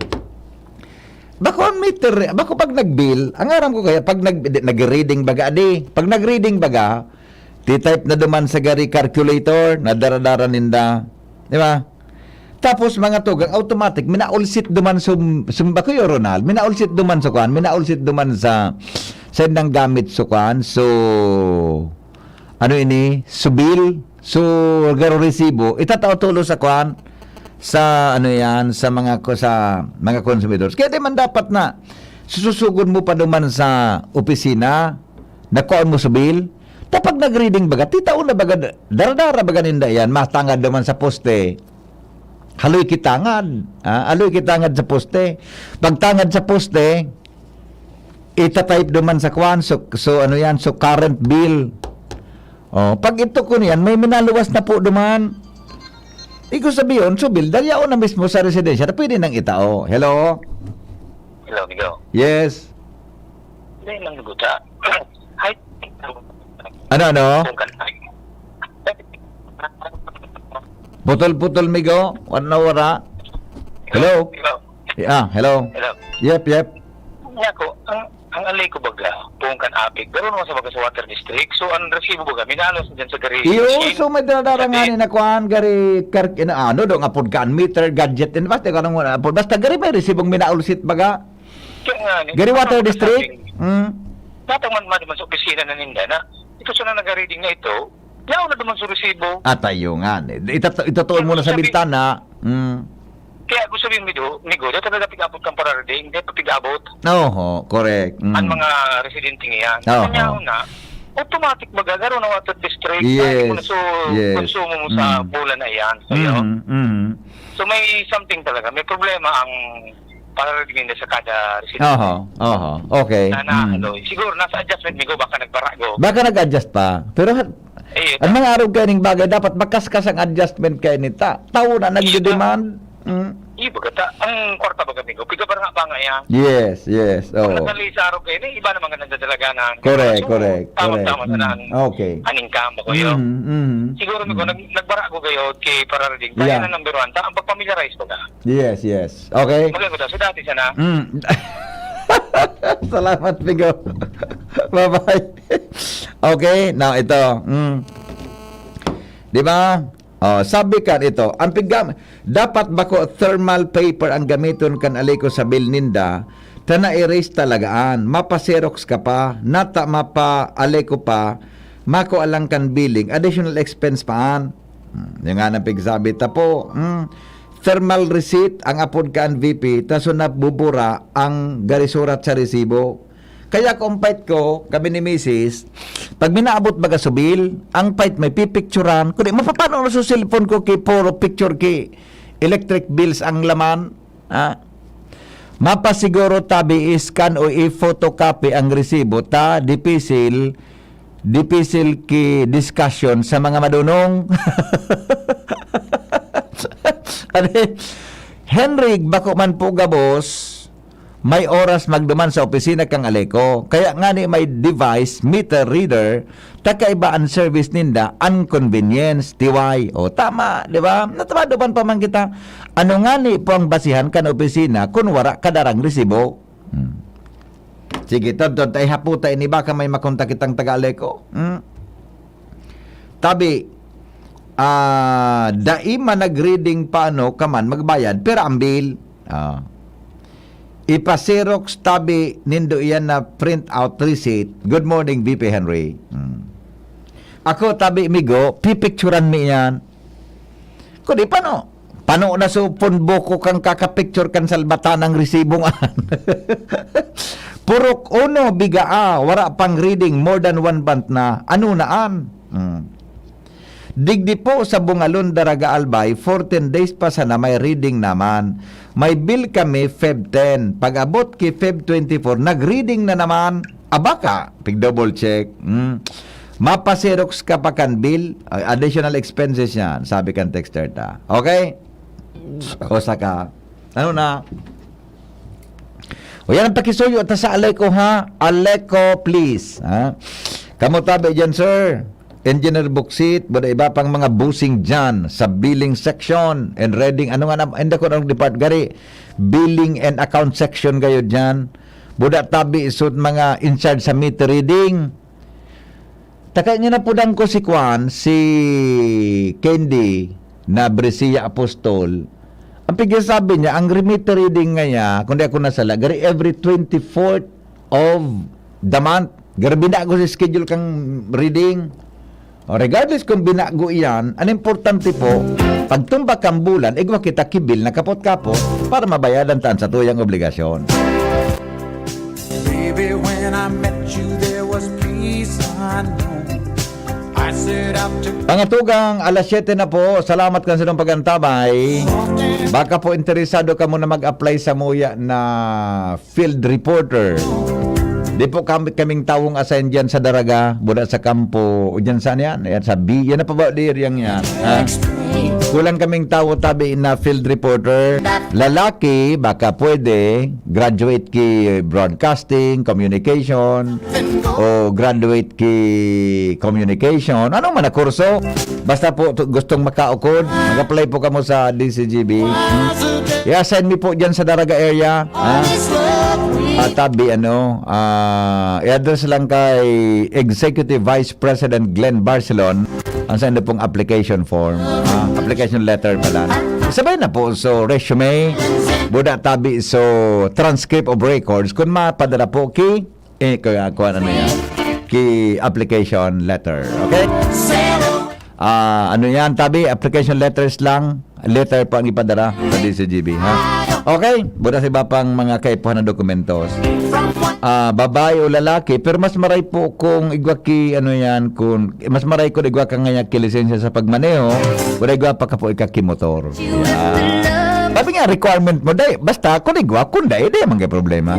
ang meter, bako pag nag-bill, ang aram ko kaya pag nag-reading baga pag nag-reading baga, ti-type na duman sa gari calculator, na dara-dara ninda. Di ba? Tapos mga tugang automatic minaulsit duman sumba ko Ronald, minaulsit duman sa kuan, minaulsit duman sa nang gamit sa kuan. So ano ini? Subil, so garo resibo, itatao tulo sa kuan sa sa mga consumidors. Kaya di man dapat na susugod mo pa duman sa opisina, nakuan mo subil. Tapos nag-reading baga, titao na baga, dara-dara baga ninda yan, matangad duman sa poste. Aloy kitangad sa poste. Pagtangad sa poste, ita-type duman sa kwan, so current bill. Pag ito ko niyan, may minaluwas na po duman. Iko sabihin, so bill, dahil na mismo sa residensya, na pwede nang itao. Hello? Hello, Migo. Yes. Hindi lang naguta. Hi. Ano? Putol-putol, Migo. Wala. Hello? Hello. Hello. Yep. Nga ko, ang alay ko baga, pungkan apik, gano'n mo sa baga sa water district, so ang resibo baga, minalos na dyan sa gari. So may dararanganin na kuhan, gari, nga pod ka, meter, gadget, basta gari may resibong minaulsit baga. Gari water district? Natang man sa opisina na ninda na, ito siya na nag-reading na ito, yaw na duman sa resibo. Tayo nga. Itutuon mo na sa bintana. Kaya gusto sabihin, Migo, dito talaga pig-abot kang pararading, hindi pa pig-abot. Oo, correct. Ang mga residente ngayon. Kanya na, automatic baga, garo na water district, yes. Konsumo mo sa bulan na yan. So may something talaga, may problema ang pararading nila sa kada residente. Okay. Siguro nasa adjustment, Migo, baka nagbarago. Baka nag-adjust pa. Pero ang mga araw kayo bagay, dapat magkaskas ang adjustment kayo nita. Tao na nag-demand. Bagata, ang ang kwarta ba kami ko? Piga ba nga ba nga yan? Yes, yes. Kung Oh. nakalisa ro kayo, iba naman ka nagdadalaganan. Correct, correct. Tama-tama correct. na nang Okay. aning kamo ko yun. Siguro ko, nagbara ko kayo kay Pararading. Kaya Yeah. na number 1, ang pagpamiliarize ko ka. Yes, yes. Okay. Maganda ko daw. So dati siya na. Salamat, Pigo. Bye-bye. Okay, now ito. Di ba? Oh, sabi kan ito, ang dapat ba ko thermal paper ang gamiton kan aliko sa bill ninda, tana erase talagaan, mapa-xerox ka pa, nata mapa-aliko pa, mako alang kan billing, additional expense paan. Yung nga nang pigsabi, tapo, thermal receipt ang apod ka ang VP, taso na bubura ang garisurat sa resibo. Kaya kung fight ko, kami ni Mrs., pag minaabot baga sa bill, ang fight may pipicturan, kundi mapapano na sa cellphone ko ki puro picture ki electric bills ang laman. Mapasiguro tabi iscan o i-photocopy ang resibo ta dipisil ki discussion sa mga madunong. Henry, bako man po gabos, may oras magduman sa opisina kang aleko. Kaya nga ni may device, meter reader, takaiba ang service ninda, inconvenience, tiway. O tama, di ba? Natamaduman pa man kita. Ano nga ni po ang basihan kan opisina kung wara kadarang resibo? Sige, tonton, tayo haputa ini baka may makontak kitang taga-aleko. Tabi, daima nag-reading paano kaman magbayad, pero ang bill, ipa-xerox tabi nindo iyan na print out receipt. Good morning, VP Henry. Ako tabi migo, pipicturan mi yan. Kundi paano? Paano na so punbo ko kang kakapicture kan salbatan ng resibong an? Purok uno bigaa, wara pang reading more than one month na. Ano naan? Digdi po sa Bungalon, Daraga Albay, 14 days pa sana may reading naman. May bill kami Feb 10. Pag abot ki Feb 24, nag-reading na naman. Abaka, pig double check. Mapa-xerox ka pa kan bill, additional expenses yan, sabi kan texter ta. Okay? O saka, ano na? O yan ang pakisuyo ta sa Aleko ha. Aleko please. Ha? Kamu tabi dyan sir. Engineer Buksit, bada iba pang mga busing dyan sa billing section and reading. Ano nga na, hindi ko anong depart gari. Billing and account section kayo dyan. Buda tabi isut mga in charge sa meter reading. Takay niya na pudang ko si Kwan, si Candy na Brescia Apostol. Ang pigsasabi niya, ang meter reading nga niya, kundi ako nasala, gari every 24th of the month. Gari binago sa schedule kang reading. O regardless kung binago iyan, ang importante po, pagtumbak kang bulan, igwa kita kibil na kapot-kapot para mabayadan taan sa tuyang obligasyon. Baby, when I met you, there was peace unknown. I set out to Pangatugang alas 7 na po. Salamat kan sa inyong pagantabay. Baka po interesado ka muna mag-apply sa muya na field reporter. Di po kaming tawong assign dyan sa Daraga, buda sa kampo, o dyan saan yan? Yan sa B, yan na pa ba di yan yan? Ha? Kulang kaming tawo tabi na field reporter. Lalaki, baka pwede, graduate ki broadcasting, communication, o graduate ki communication. Anong man na kurso? Basta po gustong makaukod, mag-apply po kamo sa DCGB. I-assign me po dyan sa Daraga area. Ha? Tabi i-address lang kay Executive Vice President Glenn Barcelon ang saan na pong application form, application letter pala. Sabay na po so resume, buda tabi so transcript of records kung mapadala po ki application letter. Okay? Ano yan tabi, application letters lang, letter po ang ipadala sa DCGB, ha? Okay, buda sa iba pang mga kaipuhan na dokumentos. Babae o lalaki, pero mas maray po kung igwa ki, mas maray ko igwa ka nga ki lisensya sa pagmaneho, buda igwa pa ka po ikaki motor. Sabi nga, requirement mo day, basta kung igwa, kung day, day mga problema.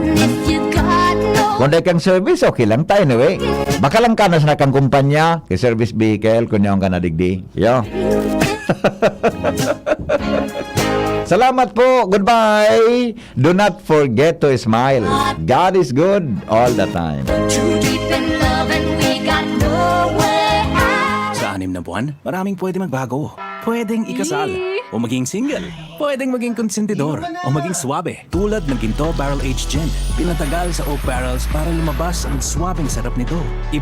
Kung day kang service, okay lang tayo, anyway. Baka lang ka na sa kang kumpanya, kay service vehicle, kung yaong ka nadigdi. Yo. Salamat po. Goodbye. Do not forget to smile. God is good all the time. Too deep in love and we got no way out. Sa 6 na buwan, maraming pwede magbago. Pwedeng ikasal, o maging single. Pwedeng maging konsentidor, o maging swabe. Tulad ng Ginto Barrel Aged Gin. Pinatagal sa oak barrels para lumabas ang swabing sarap nito.